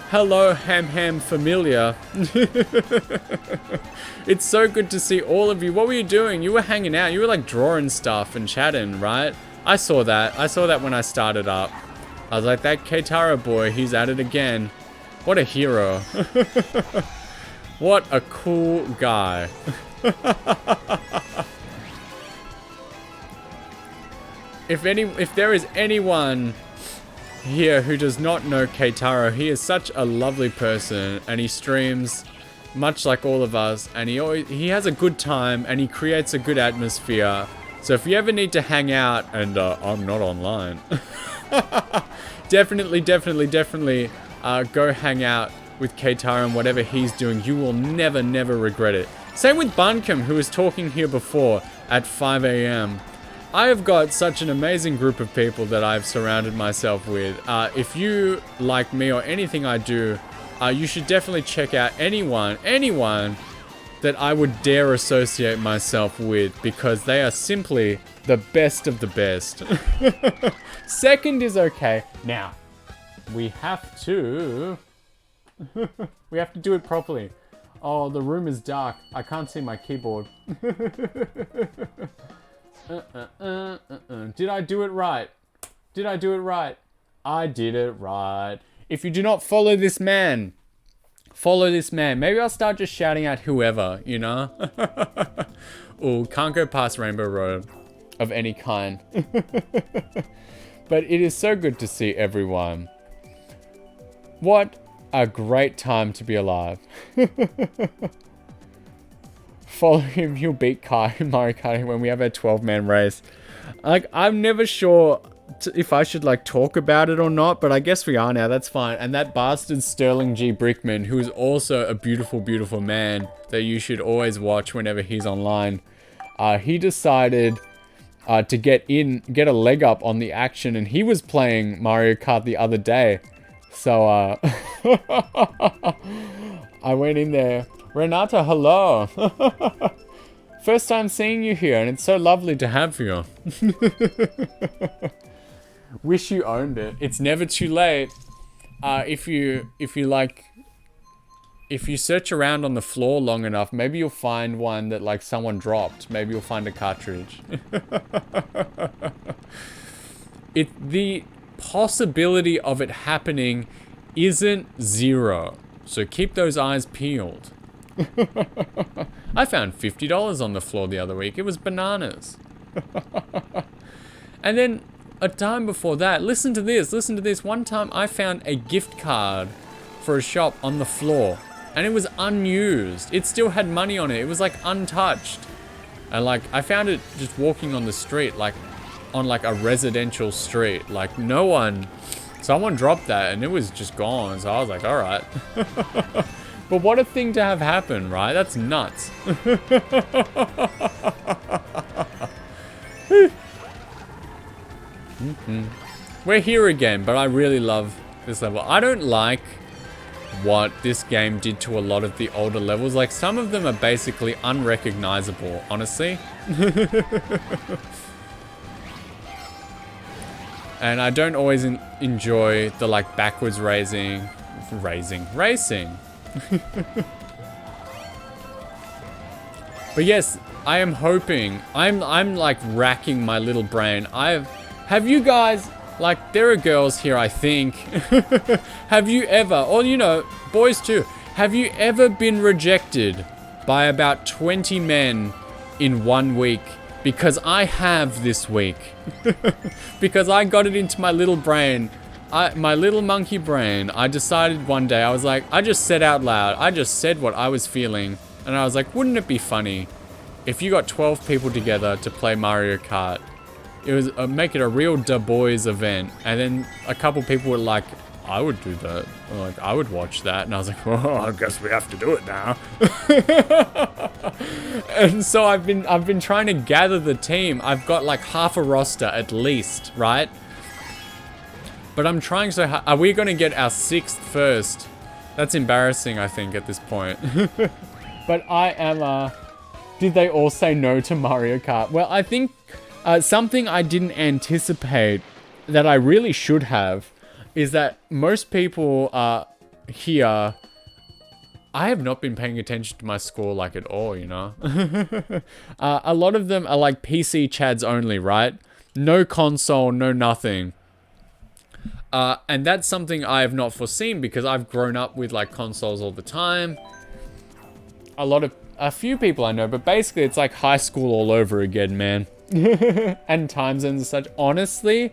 Speaker 1: Hello, ham familia. It's so good to see all of you. What were you doing? You were hanging out. You were like drawing stuff and chatting, right? I saw that. I saw that when I started up. I was like, that Keitaro boy, he's at it again. What a hero. What a cool guy. If there is anyone here who does not know Keitaro, he is such a lovely person, and he streams much like all of us, and he has a good time, and he creates a good atmosphere. So if you ever need to hang out, and I'm not online, definitely go hang out with Keitaro and whatever he's doing. You will never regret it. Same with Bunkum, who was talking here before at 5 a.m. I have got such an amazing group of people that I've surrounded myself with. If you like me or anything I do, you should definitely check out anyone that I would dare associate myself with, because they are simply the best of the best. Second is okay. Now, we have to do it properly. Oh, the room is dark. I can't see my keyboard. Did I do it right? I did it right. If you do not follow this man, maybe I'll start just shouting out whoever, you know? Ooh, can't go past Rainbow Road of any kind. But it is so good to see everyone. What a great time to be alive. Follow him, he'll beat Kart in Mario Kart when we have a 12-man race. Like, I'm never sure if I should, like, talk about it or not, but I guess we are now, that's fine. And that bastard Sterling G. Brickman, who is also a beautiful man that you should always watch whenever he's online, he decided to get a leg up on the action, and he was playing Mario Kart the other day. So, I went in there. Renata, hello. First time seeing you here, and it's so lovely to have you. Wish you owned it. It's never too late. If you search around on the floor long enough, maybe you'll find one that like someone dropped. Maybe you'll find a cartridge. The possibility of it happening isn't zero. So keep those eyes peeled. I found $50 on the floor the other week. It was bananas. And then a time before that, listen to this. One time I found a gift card for a shop on the floor, and it was unused. It still had money on it. It was like untouched. And like, I found it just walking on the street, like on like a residential street. Like someone dropped that and it was just gone. So I was like, all right. But what a thing to have happen, right? That's nuts. We're here again, but I really love this level. I don't like what this game did to a lot of the older levels. Like, some of them are basically unrecognizable, honestly. And I don't always enjoy the like backwards racing. But yes, I am hoping. I'm like racking my little brain. Have you guys, like, there are girls here, I think. Have you ever, or you know, boys too, have you ever been rejected by about 20 men in 1 week? Because I have this week. Because I got it into my little brain. My little monkey brain. I decided one day, I was like, I just said out loud. I just said what I was feeling. And I was like, wouldn't it be funny if you got 12 people together to play Mario Kart? It was make it a real Da Boys event. And then a couple people were like, I would do that. Or like, I would watch that. And I was like, well, I guess we have to do it now. And so I've been trying to gather the team. I've got like half a roster at least, right? But I'm trying so hard. Are we going to get our 6th first? That's embarrassing, I think, at this point. But I am, did they all say no to Mario Kart? Well, I think something I didn't anticipate that I really should have is that most people here... I have not been paying attention to my score like at all, you know? A lot of them are like PC chads only, right? No console, no nothing. And that's something I have not foreseen because I've grown up with like consoles all the time. A few people I know, but basically it's like high school all over again, man. And time zones and such. Honestly,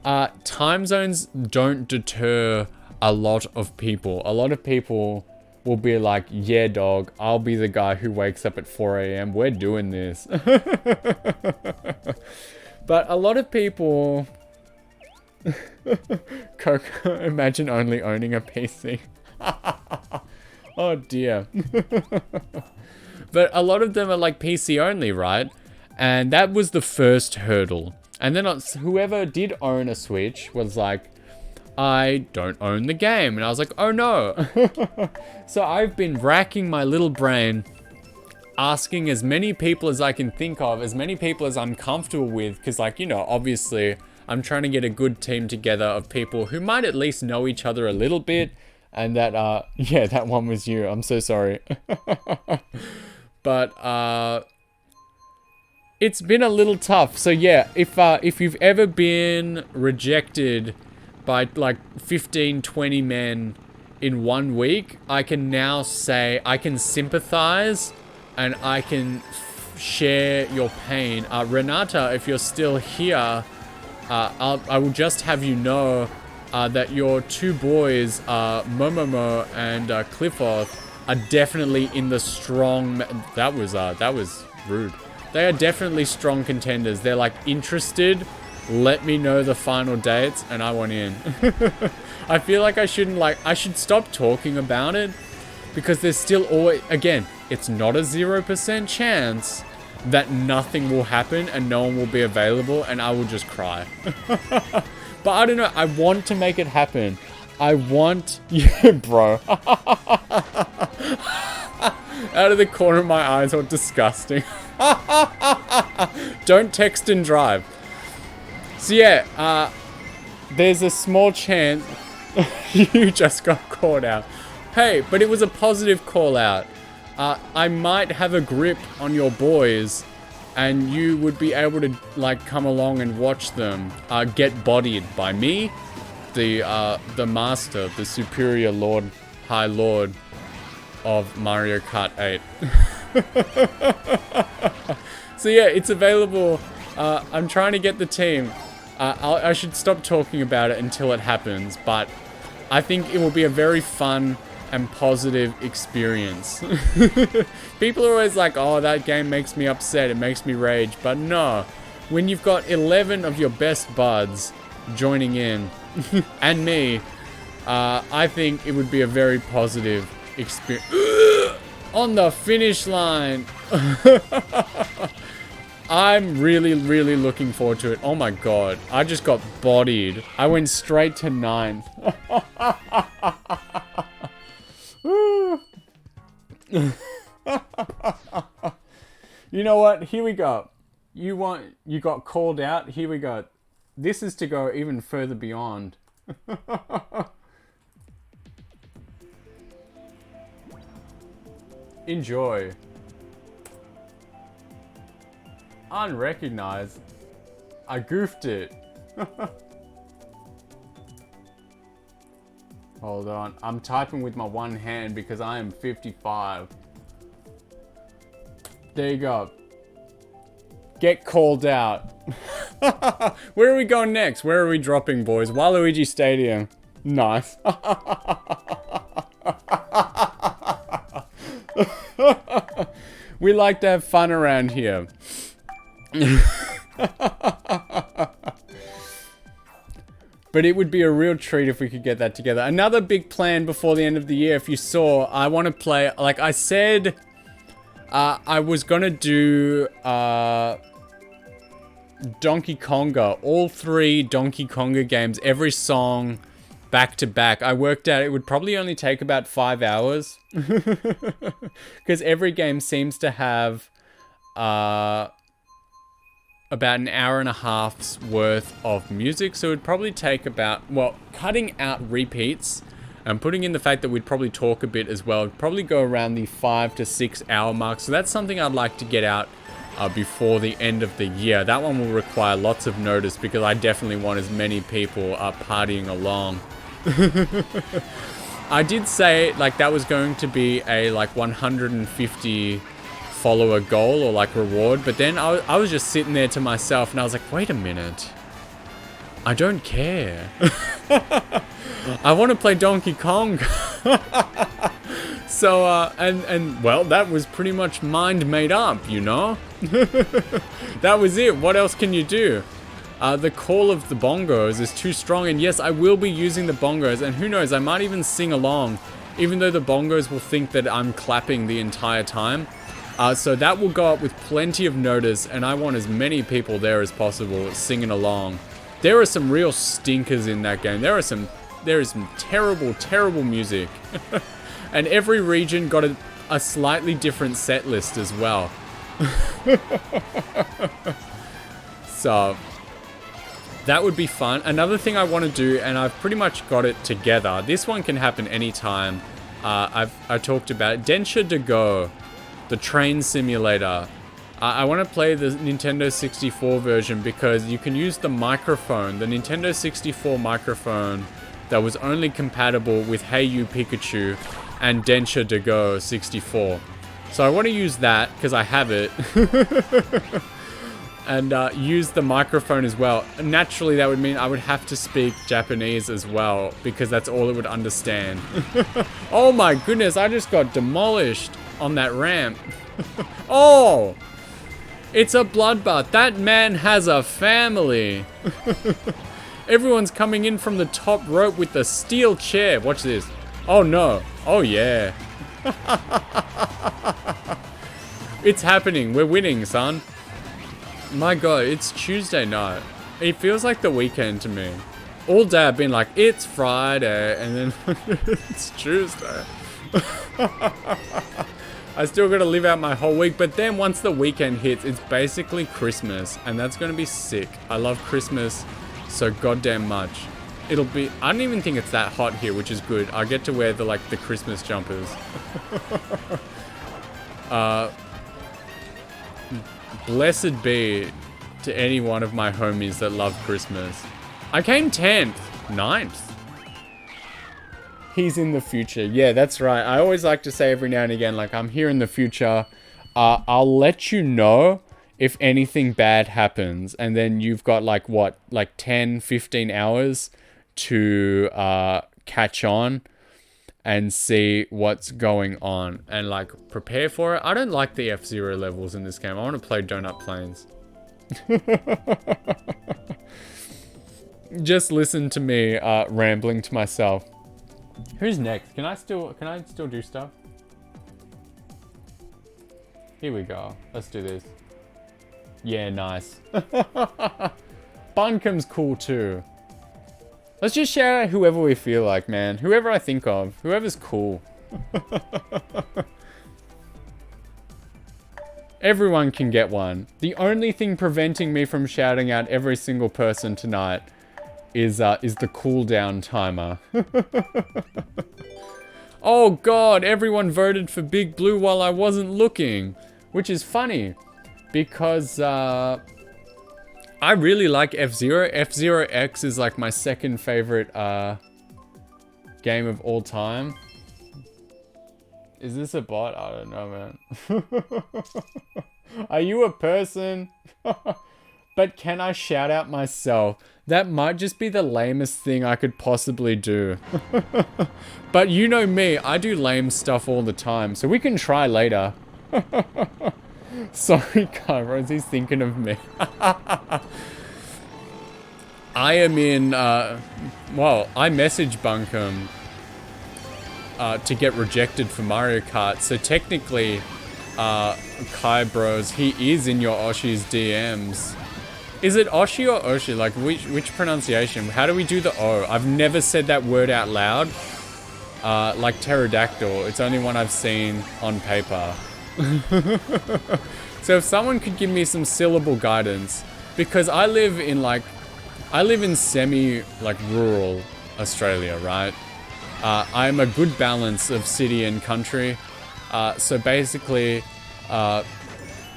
Speaker 1: time zones don't deter a lot of people. A lot of people will be like, yeah, dog, I'll be the guy who wakes up at 4 a.m. We're doing this. But a lot of people... Coco, imagine only owning a PC. Oh dear. But a lot of them are like PC only, right? And that was the first hurdle. And then whoever did own a Switch was like, I don't own the game. And I was like, oh no. So I've been racking my little brain, asking as many people as I can think of, as many people as I'm comfortable with, because like, you know, obviously I'm trying to get a good team together of people who might at least know each other a little bit. And that, yeah, that one was you. I'm so sorry. But, it's been a little tough. So yeah, if you've ever been rejected by like 15, 20 men in 1 week, I can now say, I can sympathize and I can share your pain. Renata, if you're still here, I will just have you know that your 2 boys, Momomo and Cliffoth, are definitely in the strong... That was rude. They are definitely strong contenders. They're like interested. Let me know the final dates and I want in. I feel like I should stop talking about it because there's still always... Again, it's not a 0% chance that nothing will happen and no one will be available and I will just cry. But I don't know, I want to make it happen. I want... Yeah, bro. Out of the corner of my eyes, what disgusting. Don't text and drive. So yeah, there's a small chance you just got called out. Hey, but it was a positive call out. I might have a grip on your boys and you would be able to like come along and watch them get bodied by me, the master, the superior lord, high lord of Mario Kart 8. So yeah, it's available. I'm trying to get the team. I should stop talking about it until it happens, but I think it will be a very fun and positive experience. People are always like, oh, that game makes me upset, it makes me rage, but no. When you've got 11 of your best buds joining in, and me, I think it would be a very positive experience. On the finish line! I'm really, really looking forward to it. Oh my god, I just got bodied. I went straight to 9th. You know what? Here we go. You got called out. Here we go. This is to go even further beyond. Enjoy. Unrecognized. I goofed it. Hold on. I'm typing with my one hand because I am 55. There you go. Get called out. Where are we going next? Where are we dropping, boys? Waluigi Stadium. Nice. We like to have fun around here. But it would be a real treat if we could get that together. Another big plan before the end of the year, if you saw, I want to play, like I said, I was gonna do, Donkey Konga, all 3 Donkey Konga games, every song back to back. I worked out it would probably only take about 5 hours. Because every game seems to have about an hour and a half's worth of music. So it would probably take about, well, cutting out repeats and putting in the fact that we'd probably talk a bit as well, it'd probably go around the 5 to 6 hour mark. So that's something I'd like to get out before the end of the year. That one will require lots of notice because I definitely want as many people partying along. I did say like that was going to be a like 150 follower goal or like reward, but then I was just sitting there to myself and I was like, wait a minute, I don't care. I want to play Donkey Kong. So, and well, that was pretty much mind made up, you know? That was it. What else can you do? The call of the bongos is too strong, and yes, I will be using the bongos, and who knows, I might even sing along, even though the bongos will think that I'm clapping the entire time. So that will go up with plenty of notice, and I want as many people there as possible singing along. There are some real stinkers in that game. There is some terrible, terrible music. And every region got a slightly different set list as well. So that would be fun. Another thing I want to do, and I've pretty much got it together. This one can happen anytime. I talked about it. Densha de Go, the train simulator. I want to play the Nintendo 64 version because you can use the microphone, the Nintendo 64 microphone that was only compatible with Hey You Pikachu and Densha de Go 64. So I want to use that because I have it. And use the microphone as well. Naturally, that would mean I would have to speak Japanese as well because that's all it would understand. Oh my goodness, I just got demolished on that ramp. Oh! It's a bloodbath. That man has a family. Everyone's coming in from the top rope with the steel chair. Watch this. Oh no. Oh yeah. It's happening. We're winning, son. My god, it's Tuesday night. It feels like the weekend to me. All day I've been like, it's Friday, and then it's Tuesday. I still gotta live out my whole week, but then once the weekend hits, it's basically Christmas, and that's gonna be sick. I love Christmas so goddamn much. It'll be, I don't even think it's that hot here, which is good. I get to wear the Christmas jumpers. Blessed be to any one of my homies that love Christmas. I came 10th. 9th. He's in the future. Yeah, that's right. I always like to say every now and again, like, I'm here in the future. I'll let you know if anything bad happens. And then you've got, 10, 15 hours to catch on and see what's going on and prepare for it. I don't like the F-Zero levels in this game. I want to play Donut Plains. Just listen to me rambling to myself. Who's next? Can I still do stuff? Here we go. Let's do this. Yeah, nice. Bunkum's cool too. Let's just shout out whoever we feel like, man. Whoever I think of. Whoever's cool. Everyone can get one. The only thing preventing me from shouting out every single person tonight is the cooldown timer. Oh god, everyone voted for Big Blue while I wasn't looking. Which is funny. Because, I really like F-Zero. F-Zero X is my second favorite game of all time. Is this a bot? I don't know, man. Are you a person? But can I shout out myself? That might just be the lamest thing I could possibly do. But you know me, I do lame stuff all the time, so we can try later. Sorry, Kairos, he's thinking of me. I am in, well, I messaged Bunkum to get rejected for Mario Kart, so technically, Kai Bros, he is in your Oshi's DMs. Is it Oshi or Oshi? Like, which pronunciation? How do we do the O? I've never said that word out loud. Like pterodactyl. It's only one I've seen on paper. So if someone could give me some syllable guidance, because I live in semi, like, rural Australia, right? I'm a good balance of city and country. So basically,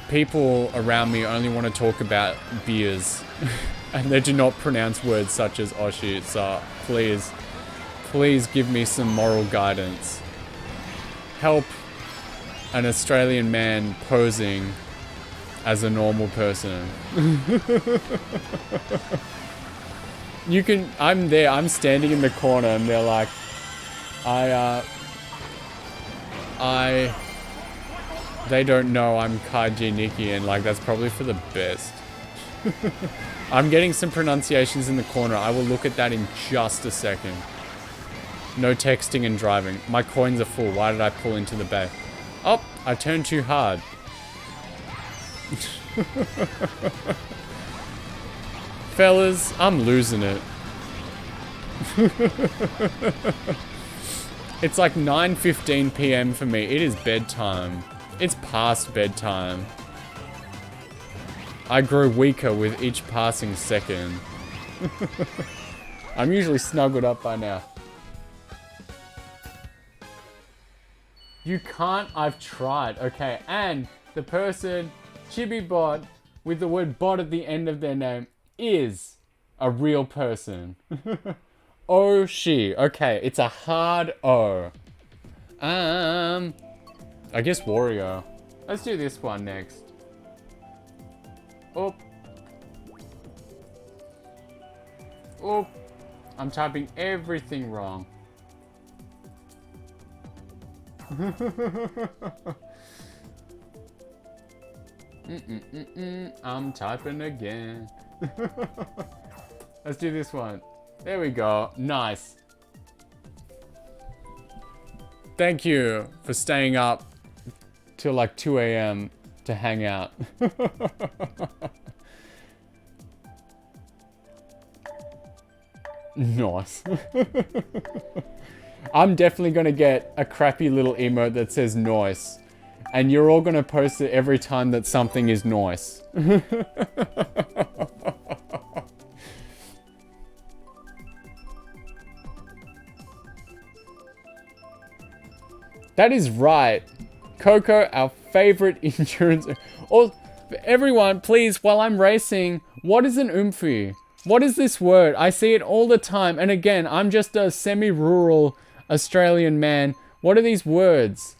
Speaker 1: people around me only want to talk about beers. And they do not pronounce words such as Oshi. So please give me some moral guidance. Help an Australian man posing as a normal person. I'm standing in the corner and they're like, they don't know I'm Kaiji Nikki, and like, that's probably for the best. I'm getting some pronunciations in the corner. I will look at that in just a second. No texting and driving. My coins are full. Why did I pull into the bay? Oh, I turned too hard. Fellas, I'm losing it. It's like 9:15 p.m. for me. It is bedtime. It's past bedtime. I grow weaker with each passing second. I'm usually snuggled up by now. You can't, I've tried. Okay, and the person, Chibibot, with the word bot at the end of their name, is a real person. Oh, she. Okay, it's a hard O. I guess Wario. Let's do this one next. Oh. Oh. I'm typing everything wrong. I'm typing again. Let's do this one. There we go. Nice. Thank you for staying up till like 2 a.m. to hang out. Nice. I'm definitely gonna get a crappy little emote that says noise. And you're all gonna post it every time that something is noise. That is right. Coco, our favorite insurance. Oh, everyone, please, while I'm racing, what is an oomphy? What is this word? I see it all the time. And again, I'm just a semi-rural Australian man. What are these words?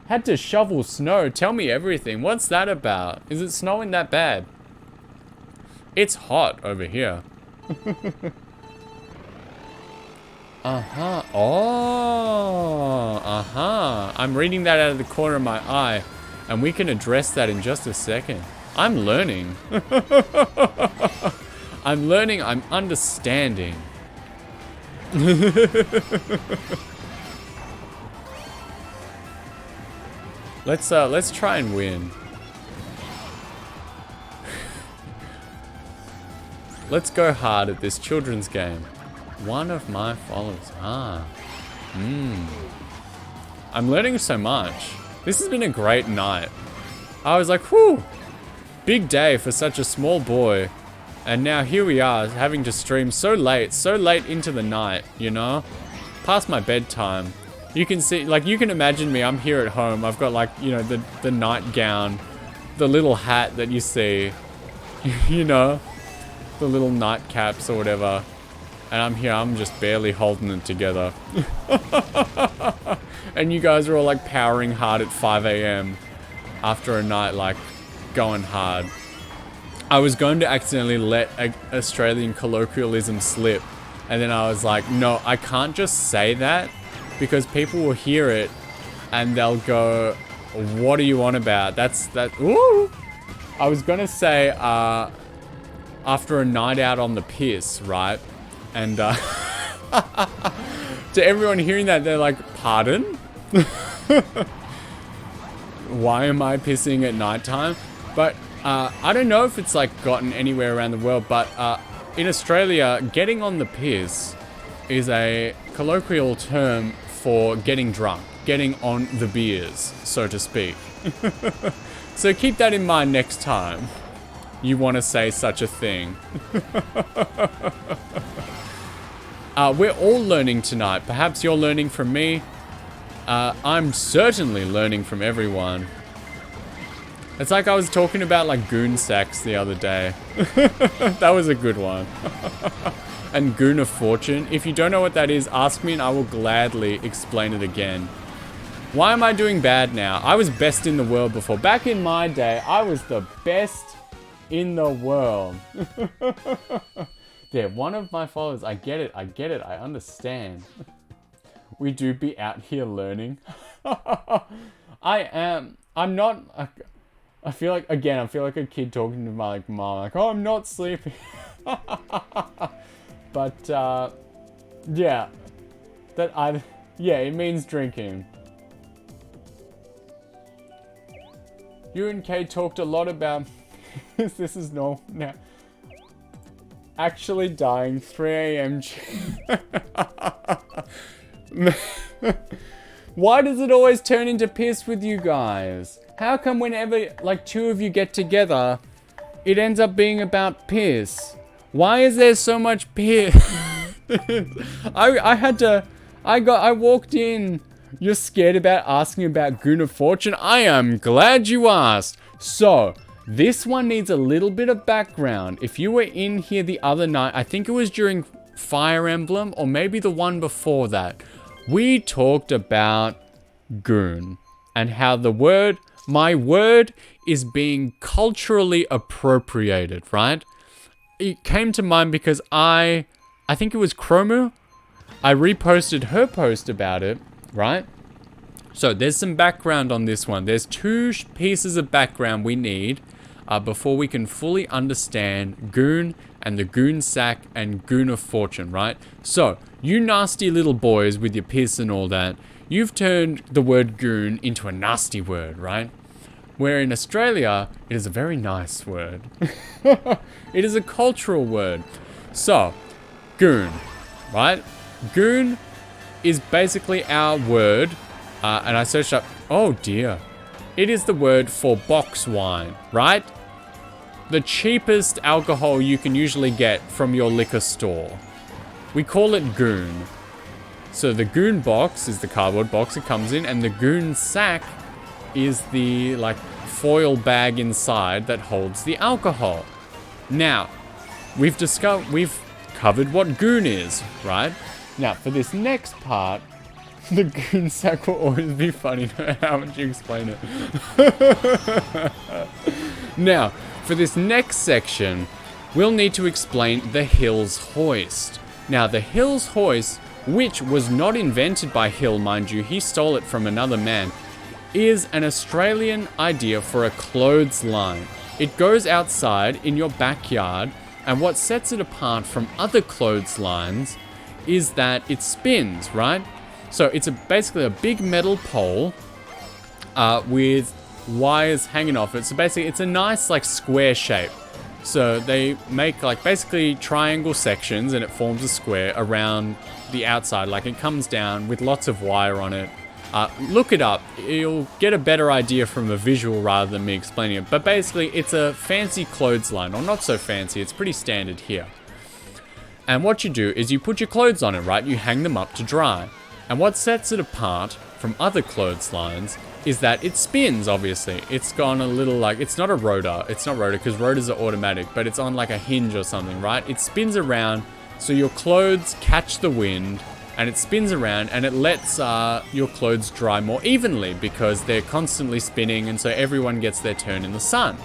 Speaker 1: Had to shovel snow. Tell me everything. What's that about? Is it snowing that bad? It's hot over here. Uh-huh. Oh, uh-huh. I'm reading that out of the corner of my eye, and we can address that in just a second. I'm learning. I'm learning, I'm understanding. Let's try and win. Let's go hard at this children's game. One of my followers. I'm learning so much. This has been a great night. I was like, whew, big day for such a small boy. And now here we are having to stream so late into the night, you know? Past my bedtime. You can see, like, you can imagine me, I'm here at home. I've got, like, you know, the nightgown, the little hat that you see, you know, the little nightcaps or whatever. And I'm here, I'm just barely holding it together. And you guys are all like powering hard at 5 a.m. after a night like going hard. I was going to accidentally let an Australian colloquialism slip. And then I was like, no, I can't just say that because people will hear it and they'll go, what are you on about? That's that. Ooh. I was going to say, after a night out on the piss, right? And to everyone hearing that, they're like, pardon? why am I pissing at nighttime? But I don't know if it's like gotten anywhere around the world, but in Australia, getting on the piss is a colloquial term for getting drunk, getting on the beers, so to speak. So keep that in mind next time you want to say such a thing. We're all learning tonight. Perhaps you're learning from me. I'm certainly learning from everyone. It's like I was talking about like goon sacks the other day. That was a good one. And goon of fortune. If you don't know what that is, ask me and I will gladly explain it again. Why am I doing bad now? I was best in the world before. Back in my day, I was the best in the world. There, one of my followers. I get it. I understand. We do be out here learning. I'm not. I feel like, again, I feel like a kid talking to my like mom, like, oh, I'm not sleeping. But, yeah. Yeah, it means drinking. You and Kay talked a lot about, this is normal now. Actually dying 3 a.m. Why does it always turn into piss with you guys? How come whenever, like, 2 of you get together, it ends up being about piss? Why is there so much piss? I walked in. You're scared about asking about Goon of Fortune? I am glad you asked. So, this one needs a little bit of background. If you were in here the other night, I think it was during Fire Emblem, or maybe the one before that, we talked about Goon and how my word is being culturally appropriated, right? It came to mind because I think it was Chromu. I reposted her post about it, right? So there's some background on this one. There's 2 pieces of background we need before we can fully understand Goon and the Goon Sack and Goon of Fortune, right? So, you nasty little boys with your piss and all that, you've turned the word Goon into a nasty word, right? Where in Australia, it is a very nice word. It is a cultural word. So, Goon, right? Goon is basically our word, and I searched up, oh dear. It is the word for box wine, right? The cheapest alcohol you can usually get from your liquor store. We call it Goon. So the Goon box is the cardboard box it comes in, and the Goon sack is the like foil bag inside that holds the alcohol. Now, we've covered what Goon is, right? Now, for this next part, the Goon sack will always be funny no matter how much you explain it. Now, for this next section, we'll need to explain the Hills Hoist. Now, the Hills Hoist, which was not invented by Hill, mind you, he stole it from another man, is an Australian idea for a clothesline. It goes outside in your backyard, and what sets it apart from other clotheslines is that it spins, right? So it's basically a big metal pole with wires hanging off it. So basically it's a nice like square shape. So they make like basically triangle sections and it forms a square around the outside. Like it comes down with lots of wire on it. Look it up. You'll get a better idea from a visual rather than me explaining it. But basically it's a fancy clothesline, or not so fancy. It's pretty standard here. And what you do is you put your clothes on it, right? You hang them up to dry. And what sets it apart from other clotheslines is that it spins, obviously. It's gone a little like, it's not a rotor. It's not rotor because rotors are automatic, but it's on like a hinge or something, right? It spins around so your clothes catch the wind and it spins around and it lets your clothes dry more evenly because they're constantly spinning and so everyone gets their turn in the sun.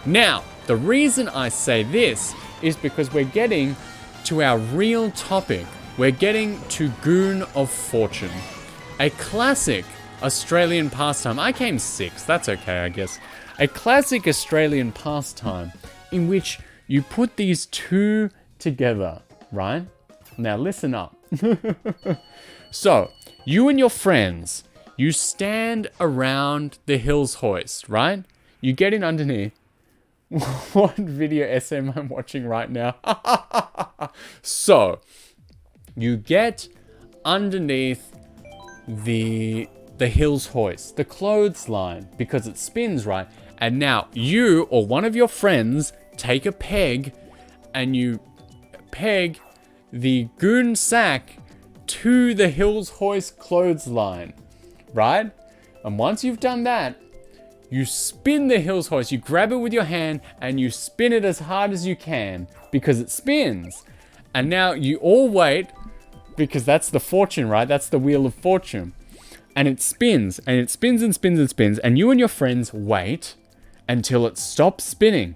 Speaker 1: Now, the reason I say this is because we're getting to our real topic. We're getting to Goon of Fortune, a classic Australian pastime. I came 6th, that's okay, I guess. A classic Australian pastime in which you put these 2 together, right? Now listen up. So, you and your friends, You stand around the hills hoist, right? You get in underneath. What video essay am I watching right now? So, you get underneath the hills hoist, the clothesline, because it spins, right? And now you or one of your friends take a peg and you peg the goon sack to the hills hoist clothesline, right? And once you've done that, you spin the hills hoist, you grab it with your hand and you spin it as hard as you can because it spins. And now you all wait because that's the fortune, right? That's the wheel of fortune. And it spins and it spins and spins and spins. And you and your friends wait until it stops spinning.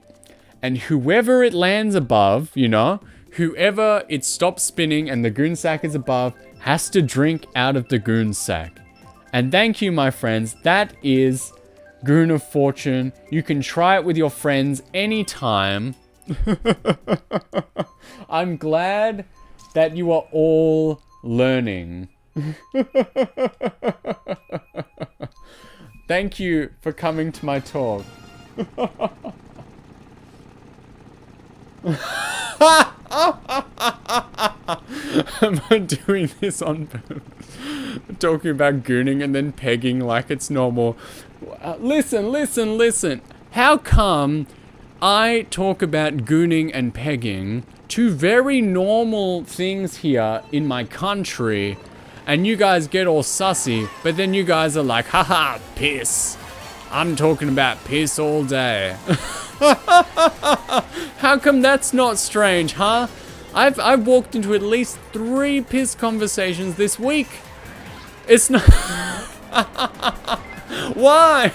Speaker 1: And whoever it lands above, you know, whoever it stops spinning and the goon sack is above has to drink out of the goon sack. And thank you, my friends. That is Goon of Fortune. You can try it with your friends anytime. I'm glad that you are all learning. Thank you for coming to my talk. Am I doing this on purpose? Talking about gooning and then pegging like it's normal. Listen. How come I talk about gooning and pegging, two very normal things here in my country, and you guys get all sussy, but then you guys are like, haha, piss. I'm talking about piss all day. How come that's not strange, huh? I've walked into at least 3 piss conversations this week. It's not... Why?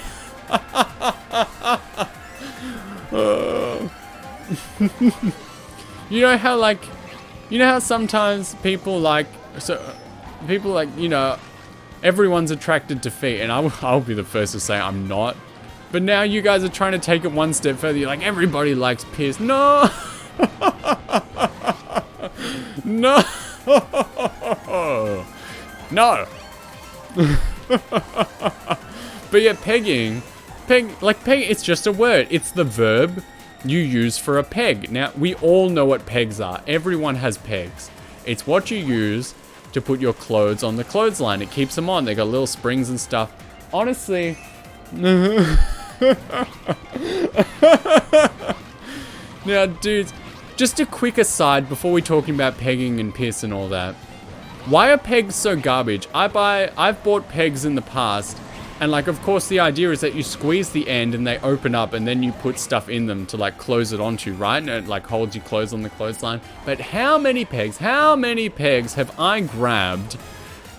Speaker 1: You know how sometimes people like, you know, everyone's attracted to feet, and I'll be the first to say I'm not. But now you guys are trying to take it one step further. You're like, everybody likes piss. No. No. No. But yeah, pegging, it's just a word. It's the verb you use for a peg. Now, we all know what pegs are. Everyone has pegs. It's what you use to put your clothes on the clothesline. It keeps them on. They got little springs and stuff. Honestly... Now, dudes, just a quick aside before we're talking about pegging and piss and all that. Why are pegs so garbage? I've bought pegs in the past, and like, of course, the idea is that you squeeze the end and they open up, and then you put stuff in them to like close it onto, right? And it like holds your clothes on the clothesline. But how many pegs have I grabbed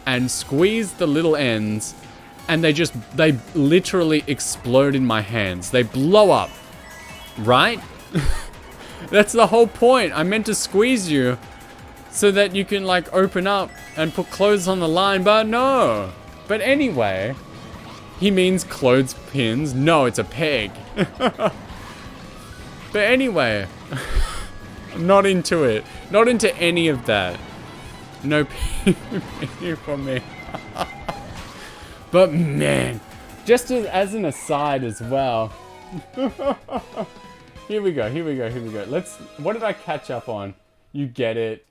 Speaker 1: and squeezed the little ends, and they literally explode in my hands. They blow up, right? That's the whole point. I meant to squeeze you so that you can like open up and put clothes on the line, but no. But anyway, he means clothespins. No, it's a peg. But anyway, I'm not into it. Not into any of that. No peg for me. But man, just as an aside as well. Here we go. What did I catch up on? You get it.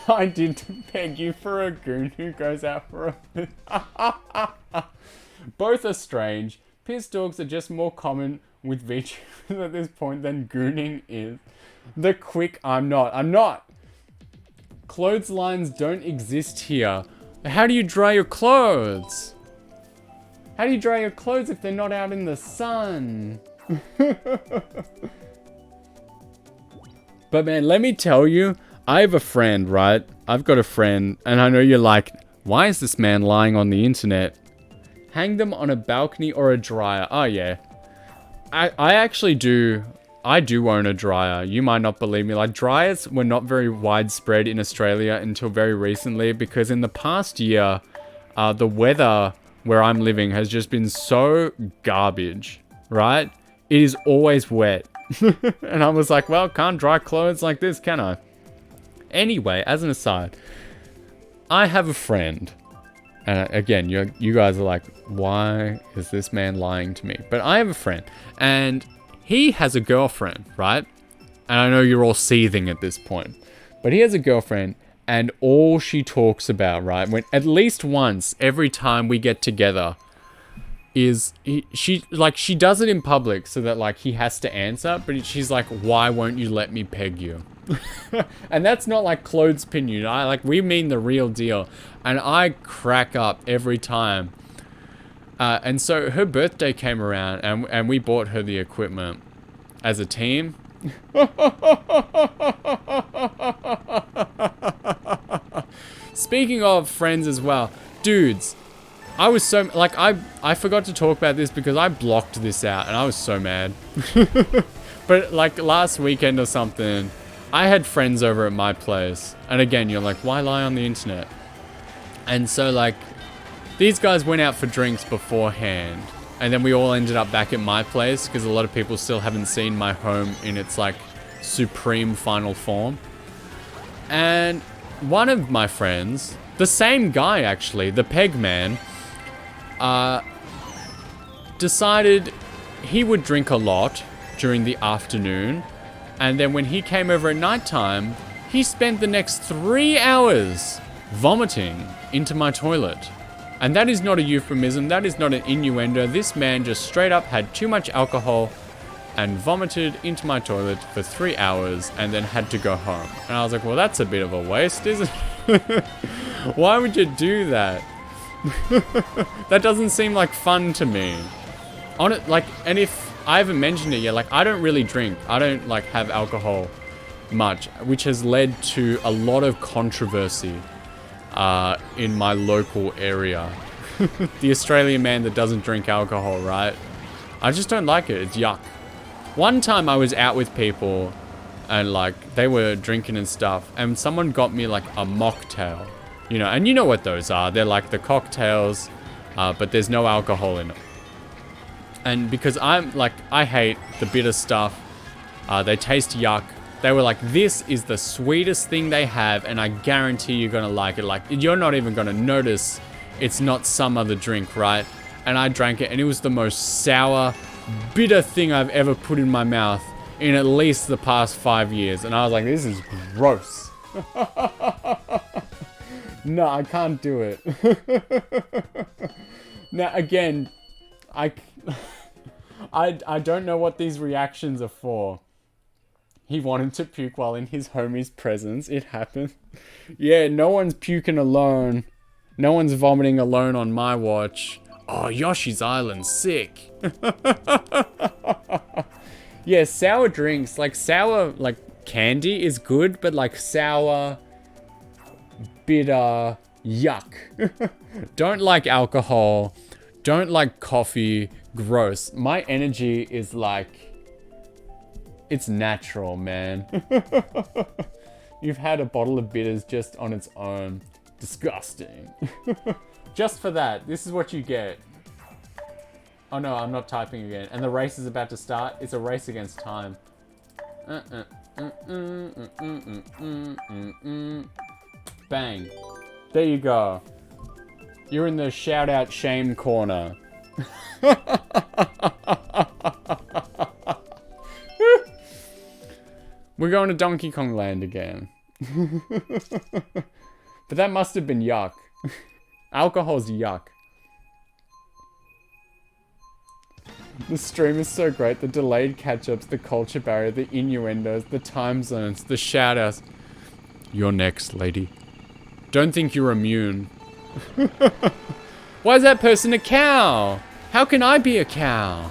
Speaker 1: I did peg you for a goon who goes out for a... Both are strange. Piss dogs are just more common with VTubers at this point than gooning is. The quick I'm not. Clotheslines don't exist here. How do you dry your clothes? How do you dry your clothes if they're not out in the sun? But man, let me tell you, I have a friend, right? I've got a friend, and I know you're like, why is this man lying on the internet? Hang them on a balcony or a dryer. Oh yeah. I actually do. I do own a dryer. You might not believe me. Like, dryers were not very widespread in Australia until very recently, because in the past year, the weather where I'm living has just been so garbage, right? It is always wet. And I was like, well, can't dry clothes like this, can I? Anyway, as an aside, I have a friend And again, you guys are like, why is this man lying to me? But I have a friend, and he has a girlfriend, right? And I know you're all seething at this point, but he has a girlfriend, and all she talks about, right, when at least once every time we get together, is she does it in public so that like he has to answer, but she's like, why won't you let me peg you? And that's not like clothespin you, we mean the real deal. And I crack up every time. And so her birthday came around, and we bought her the equipment as a team. Speaking of friends as well, dudes, I was so, like, I forgot to talk about this because I blocked this out and I was so mad. But like last weekend or something, I had friends over at my place. And again, you're like, why lie on the internet? And so like, these guys went out for drinks beforehand. And then we all ended up back at my place because a lot of people still haven't seen my home in its like supreme final form. And one of my friends, the same guy actually, the peg man, decided he would drink a lot during the afternoon, and then when he came over at nighttime, he spent the next 3 hours vomiting into my toilet. And that is not a euphemism, that is not an innuendo. This man just straight up had too much alcohol and vomited into my toilet for 3 hours and then had to go home. And I was like, well, that's a bit of a waste, isn't it? Why would you do that? That doesn't seem like fun to me. On it, like, and if I haven't mentioned it yet, like, I don't really drink. I don't like have alcohol much, which has led to a lot of controversy in my local area. The Australian man that doesn't drink alcohol, right? I just don't like it. It's yuck. One time I was out with people and like they were drinking and stuff, and someone got me like a mocktail. You know, and you know what those are. They're like the cocktails, but there's no alcohol in them. And because I'm like, I hate the bitter stuff. They taste yuck. They were like, this is the sweetest thing they have, and I guarantee you're gonna like it. Like, you're not even gonna notice it's not some other drink, right? And I drank it, and it was the most sour, bitter thing I've ever put in my mouth in at least the past 5 years. And I was like, this is gross. No, I can't do it. Now, again, I don't know what these reactions are for. He wanted to puke while in his homie's presence. It happened. Yeah, no one's puking alone. No one's vomiting alone on my watch. Oh, Yoshi's Island, sick. Yeah, sour drinks, like sour, like candy is good, but like sour, bitter, yuck. Don't like alcohol. Don't like coffee. Gross. My energy is like, it's natural, man. You've had a bottle of bitters just on its own. Disgusting. Just for that, this is what you get. Oh no, I'm not typing again. And the race is about to start. It's a race against time. Bang. There you go. You're in the shout out shame corner. We're going to Donkey Kong Land again. But that must have been yuck. Alcohol's yuck. The stream is so great. The delayed catch-ups, the culture barrier, the innuendos, the time zones, the shout-outs. You're next, lady. Don't think you're immune. Why is that person a cow? How can I be a cow?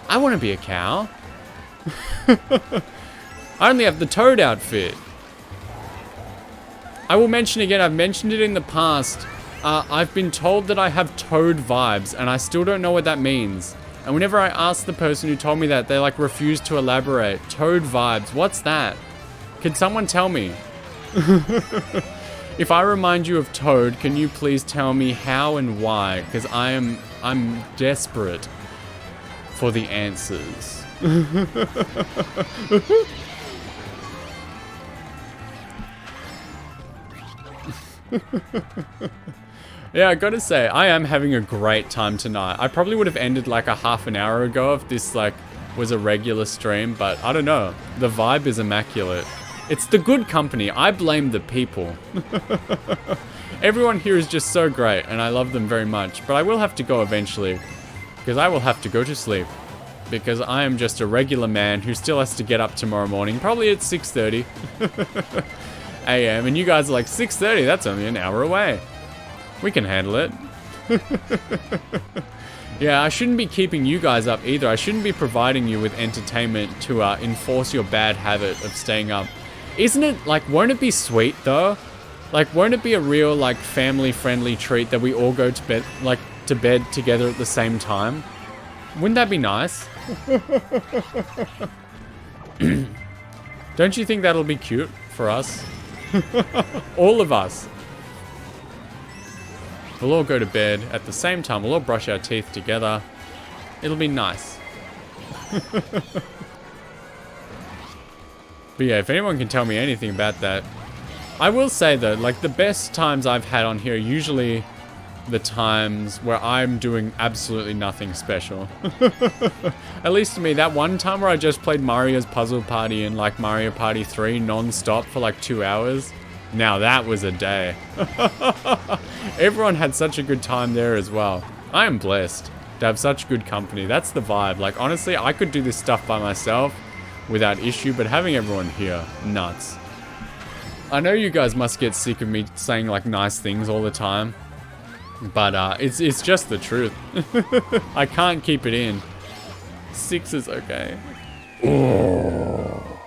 Speaker 1: I want to be a cow. I only have the Toad outfit. I will mention again, I've mentioned it in the past. I've been told that I have Toad vibes, and I still don't know what that means. And whenever I ask the person who told me that, they like refuse to elaborate. Toad vibes, what's that? Can someone tell me? If I remind you of Toad, can you please tell me how and why? Because I'm desperate for the answers. Yeah, I gotta say, I am having a great time tonight. I probably would have ended like a half an hour ago if this like was a regular stream, but I don't know. The vibe is immaculate. It's the good company. I blame the people. Everyone here is just so great, and I love them very much. But I will have to go eventually, because I will have to go to sleep. Because I am just a regular man who still has to get up tomorrow morning, probably at 6:30 a.m. And you guys are like, 6:30? That's only an hour away. We can handle it. Yeah, I shouldn't be keeping you guys up either. I shouldn't be providing you with entertainment to enforce your bad habit of staying up. Isn't it, like, won't it be sweet though? Like, won't it be a real, like, family-friendly treat that we all go to bed, like, to bed together at the same time? Wouldn't that be nice? Don't you think that'll be cute for us? All of us. We'll all go to bed at the same time. We'll all brush our teeth together. It'll be nice. But yeah, if anyone can tell me anything about that. I will say though, like the best times I've had on here are usually the times where I'm doing absolutely nothing special. At least to me, that one time where I just played Mario's Puzzle Party and like Mario Party 3 non-stop for like 2 hours. Now that was a day. Everyone had such a good time there as well. I am blessed to have such good company. That's the vibe. Like honestly, I could do this stuff by myself without issue, but having everyone here, nuts. I know you guys must get sick of me saying like nice things all the time, but it's just the truth. I can't keep it in. 6 is okay. Oh.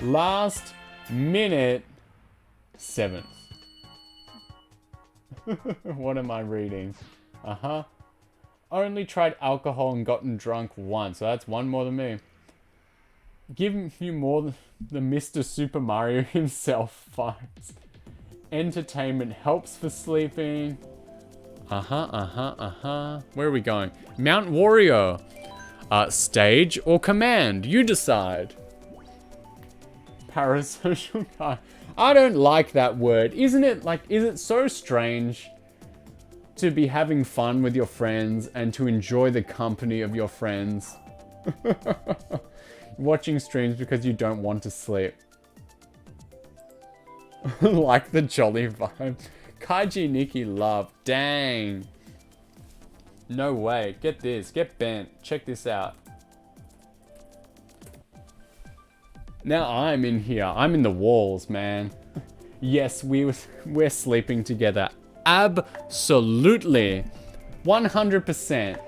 Speaker 1: Last minute 7th. What am I reading? Only tried alcohol and gotten drunk once, so that's one more than me. Give you more than Mr. Super Mario himself finds. Entertainment helps for sleeping. Where are we going? Mount Wario. Stage or command? You decide. Parasocial guy. I don't like that word. Isn't it like, is it so strange to be having fun with your friends and to enjoy the company of your friends? Watching streams because you don't want to sleep. Like the jolly vibe. Kaiji Nikki love. Dang. No way. Get this. Get bent. Check this out. Now I'm in here. I'm in the walls, man. Yes, we're sleeping together. Absolutely. 100%.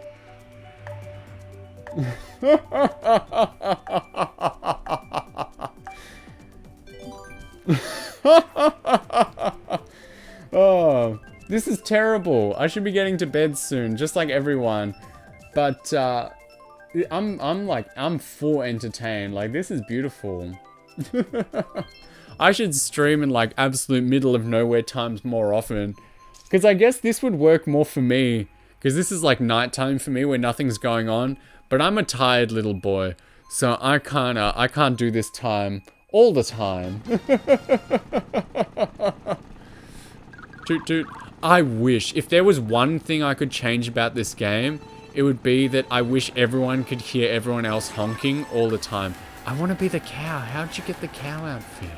Speaker 1: Oh, this is terrible. I should be getting to bed soon, just like everyone. But I'm full entertained. Like, this is beautiful. I should stream in like absolute middle of nowhere times more often. Because I guess this would work more for me. Because this is like nighttime for me where nothing's going on. But I'm a tired little boy. So I can't do this time all the time. Toot toot. I wish, if there was one thing I could change about this game, it would be that I wish everyone could hear everyone else honking all the time. I want to be the cow. How'd you get the cow outfit?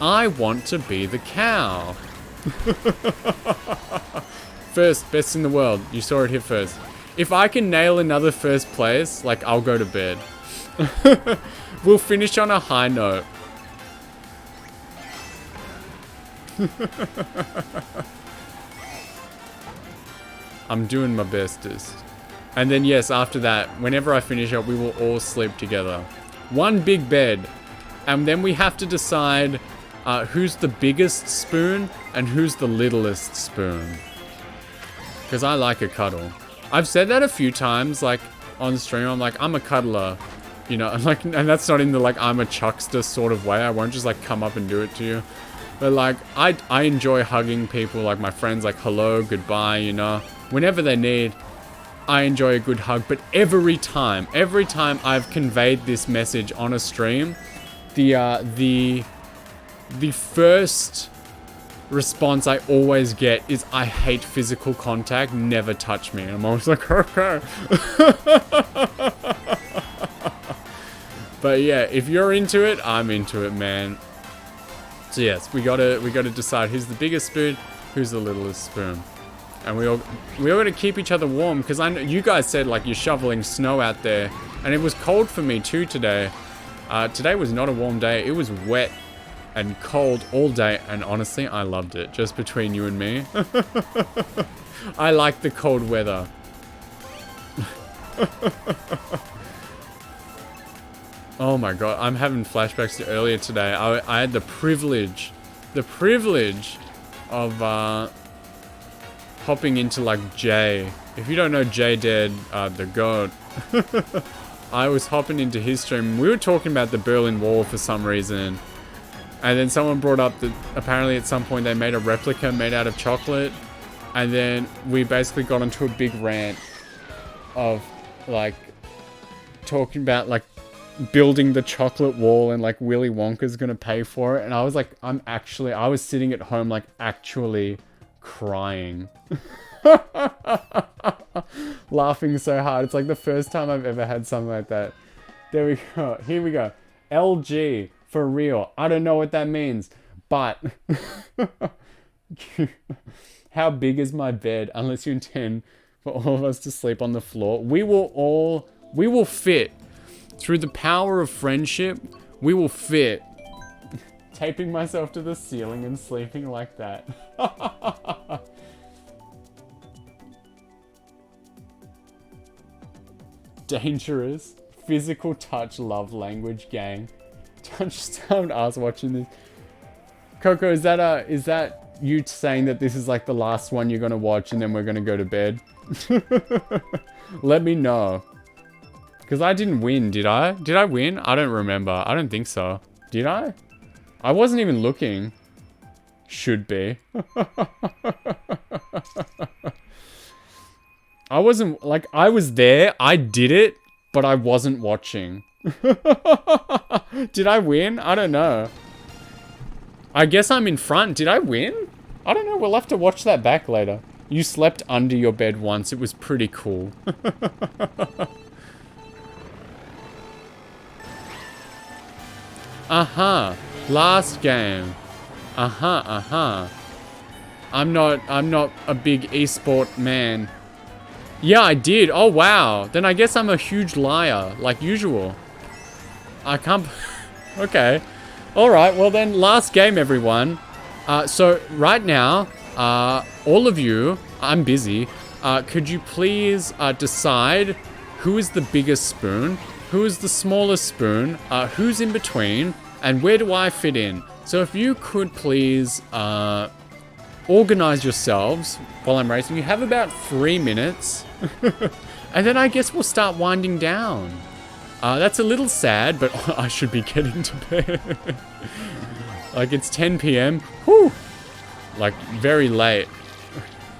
Speaker 1: I want to be the cow. First, best in the world. You saw it here first. If I can nail another first place, like, I'll go to bed. We'll finish on a high note. I'm doing my bestest. And then yes, after that, whenever I finish up, we will all sleep together. One big bed. And then we have to decide who's the biggest spoon and who's the littlest spoon. Because I like a cuddle. I've said that a few times, like, on stream. I'm like, I'm a cuddler. You know, like, and that's not in the, like, I'm a chuckster sort of way. I won't just, like, come up and do it to you. But, like, I enjoy hugging people, like, my friends, like, hello, goodbye, you know. Whenever they need, I enjoy a good hug. But every time I've conveyed this message on a stream, the the first response I always get is, I hate physical contact, never touch me. And I'm always like, okay. But yeah, if you're into it, I'm into it, man. So yes, we gotta decide who's the biggest spoon, who's the littlest spoon. And we all gotta keep each other warm, because I know you guys said like you're shoveling snow out there, and it was cold for me too today. Today was not a warm day. It was wet and cold all day, and honestly, I loved it. Just between you and me. I like the cold weather. Oh my god, I'm having flashbacks to earlier today. I had the privilege of hopping into like Jay. If you don't know Jay Dead, the god. I was hopping into his stream. We were talking about the Berlin Wall for some reason. And then someone brought up that apparently at some point they made a replica made out of chocolate. And then we basically got into a big rant of like talking about like building the chocolate wall and like Willy Wonka's gonna pay for it. And I was like, I was sitting at home like actually crying. Laughing so hard. It's like the first time I've ever had something like that. There we go. Here we go. LG. For real. I don't know what that means. But how big is my bed? Unless you intend for all of us to sleep on the floor. We will fit. Through the power of friendship, we will fit. Taping myself to the ceiling and sleeping like that. Dangerous. Physical touch love language gang. Touchdown ass watching this. Coco, is that you saying that this is like the last one you're gonna watch and then we're gonna go to bed? Let me know. Because I didn't win, did I? Did I win? I don't remember. I don't think so. Did I? I wasn't even looking. Should be. I wasn't, like, I was there. I did it, but I wasn't watching. Did I win? I don't know. I guess I'm in front. Did I win? I don't know. We'll have to watch that back later. You slept under your bed once. It was pretty cool. Uh-huh. Last game. Uh-huh, uh-huh. I'm not a big esport man. Yeah, I did. Oh, wow. Then I guess I'm a huge liar, like usual. I can't... Okay. Alright, well then, last game, everyone. So, right now, all of you, I'm busy. Could you please decide who is the biggest spoon, who is the smallest spoon, who's in between, and where do I fit in? So if you could please organize yourselves while I'm racing. You have about 3 minutes. And then I guess we'll start winding down. That's a little sad, but I should be getting to bed. Like, it's 10 p.m. Whew! Like, very late.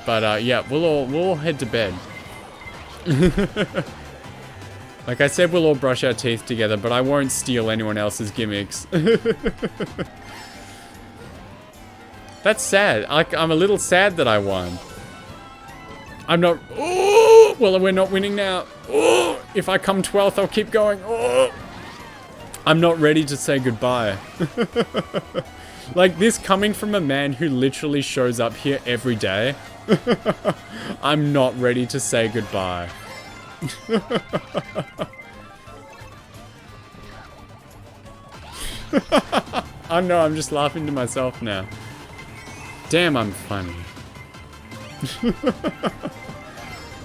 Speaker 1: But, yeah, we'll all head to bed. Like I said, we'll all brush our teeth together, but I won't steal anyone else's gimmicks. That's sad. I'm a little sad that I won. I'm not... Oh! Well, we're not winning now. Oh! If I come 12th, I'll keep going. Oh! I'm not ready to say goodbye. Like, this coming from a man who literally shows up here every day. I'm not ready to say goodbye. I know, I'm just laughing to myself now. Damn, I'm funny.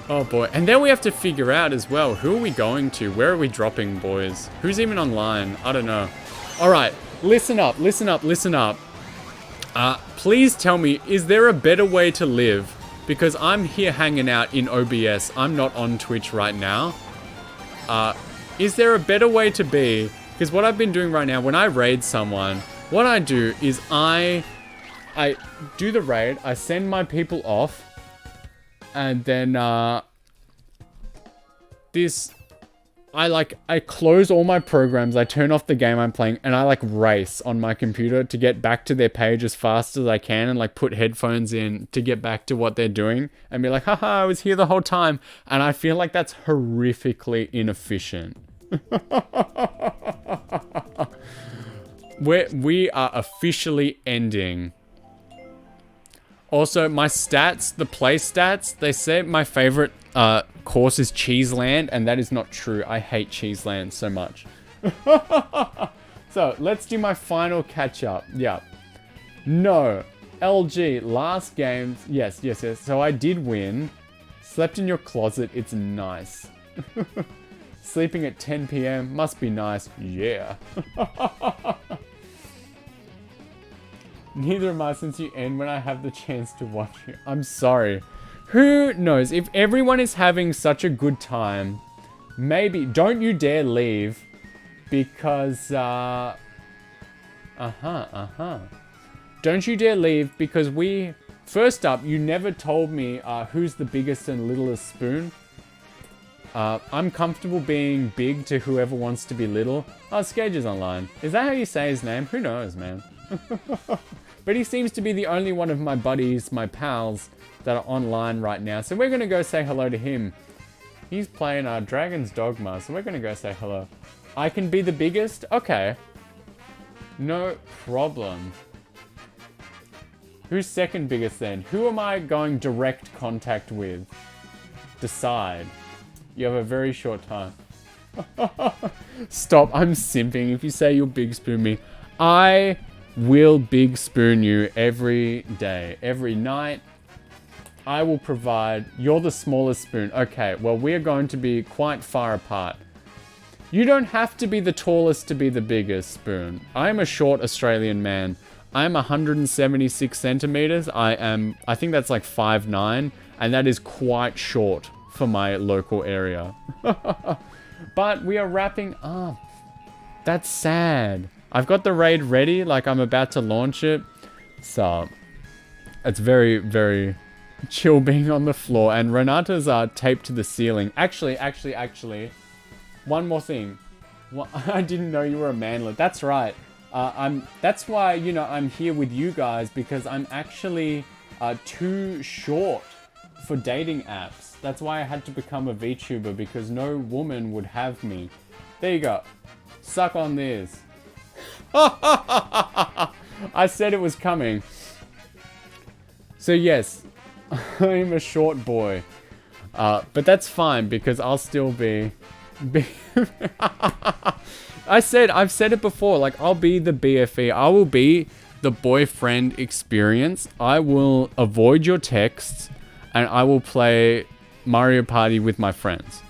Speaker 1: Oh boy, and then we have to figure out as well, who are we going to? Where are we dropping, boys? Who's even online? I don't know. Alright, listen up, listen up, listen up. Please tell me, is there a better way to live? Because I'm here hanging out in OBS. I'm not on Twitch right now. Is there a better way to be? Because what I've been doing right now, when I raid someone, what I do is I do the raid, I send my people off, and then, I close all my programs, I turn off the game I'm playing, and I like race on my computer to get back to their page as fast as I can and like put headphones in to get back to what they're doing and be like, haha, I was here the whole time. And I feel like that's horrifically inefficient. We are officially ending. Also, my stats, the play stats, they say my favorite course is Cheeseland, and that is not true. I hate Cheeseland so much. So, let's do my final catch-up. Yeah. No. LG, last games. Yes. So, I did win. Slept in your closet. It's nice. Sleeping at 10 p.m. Must be nice. Yeah. Neither am I since you end when I have the chance to watch you. I'm sorry. Who knows? If everyone is having such a good time, maybe don't you dare leave because, Don't you dare leave because first up, you never told me who's the biggest and littlest spoon. I'm comfortable being big to whoever wants to be little. Oh, Skage is online. Is that how you say his name? Who knows, man? But he seems to be the only one of my buddies, my pals, that are online right now. So we're going to go say hello to him. He's playing Dragon's Dogma, so we're going to go say hello. I can be the biggest? Okay. No problem. Who's second biggest then? Who am I going direct contact with? Decide. You have a very short time. Stop, I'm simping if you say you'll big spoon me. I will big spoon you every day, every night. I will provide. You're the smallest spoon. Okay, well, we're going to be quite far apart. You don't have to be the tallest to be the biggest spoon. I'm a short Australian man. I'm 176 centimeters. I think that's like 5'9", and that is quite short for my local area. But we are wrapping up. That's sad. I've got the raid ready, like I'm about to launch it. So, it's very, very chill being on the floor. And Renata's taped to the ceiling. Actually, one more thing. Well, I didn't know you were a manlet. That's right. That's why, I'm here with you guys, because I'm actually too short for dating apps. That's why I had to become a VTuber, because no woman would have me. There you go. Suck on this. I said it was coming. So yes, I'm a short boy. But that's fine, because I'll still be I've said it before, like, I'll be the BFE. I will be the boyfriend experience. I will avoid your texts, and I will play Mario Party with my friends.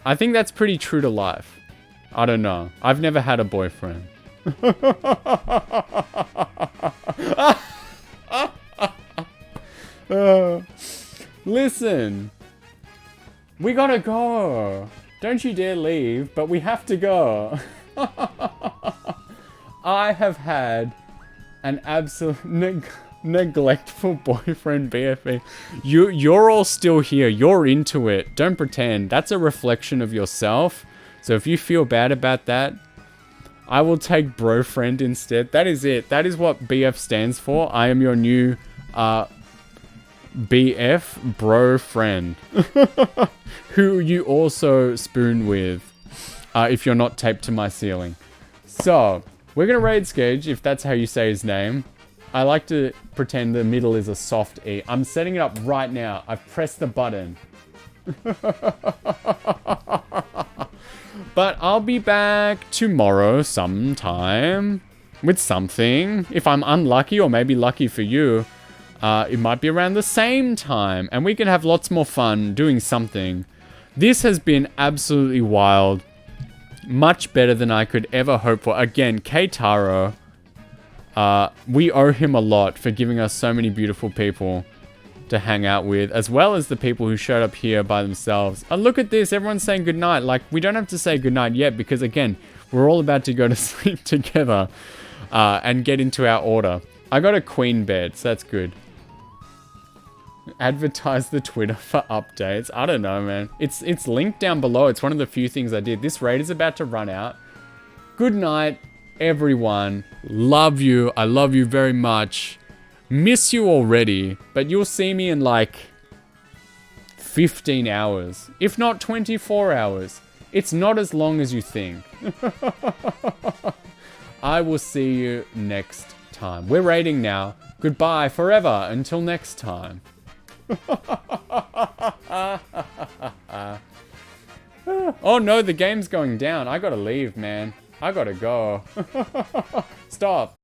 Speaker 1: I think that's pretty true to life. I don't know. I've never had a boyfriend. Listen. We gotta go. Don't you dare leave, but we have to go. I have had an absolute neglectful boyfriend, BFE. You're all still here. You're into it. Don't pretend. That's a reflection of yourself. So if you feel bad about that, I will take bro friend instead. That is it. That is what BF stands for. I am your new BF, bro friend. Who you also spoon with if you're not taped to my ceiling. So, we're going to raid Skage, if that's how you say his name. I like to pretend the middle is a soft E. I'm setting it up right now. I've pressed the button. But I'll be back tomorrow sometime with something. If I'm unlucky, or maybe lucky for you, it might be around the same time. And we can have lots more fun doing something. This has been absolutely wild. Much better than I could ever hope for. Again, Keitaro, we owe him a lot for giving us so many beautiful people to hang out with, as well as the people who showed up here by themselves. And look at this, everyone's saying goodnight. Like, we don't have to say goodnight yet, because again, we're all about to go to sleep together and get into our order. I got a queen bed, so that's good. Advertise the Twitter for updates. I don't know, man. It's linked down below. It's one of the few things I did. This raid is about to run out. Good night, everyone. Love you. I love you very much. Miss you already, but you'll see me in like 15 hours, if not 24 hours. It's not as long as you think. I will see you next time. We're raiding now. Goodbye forever until next time. Oh no, the game's going down. I gotta leave, man. I gotta go. Stop.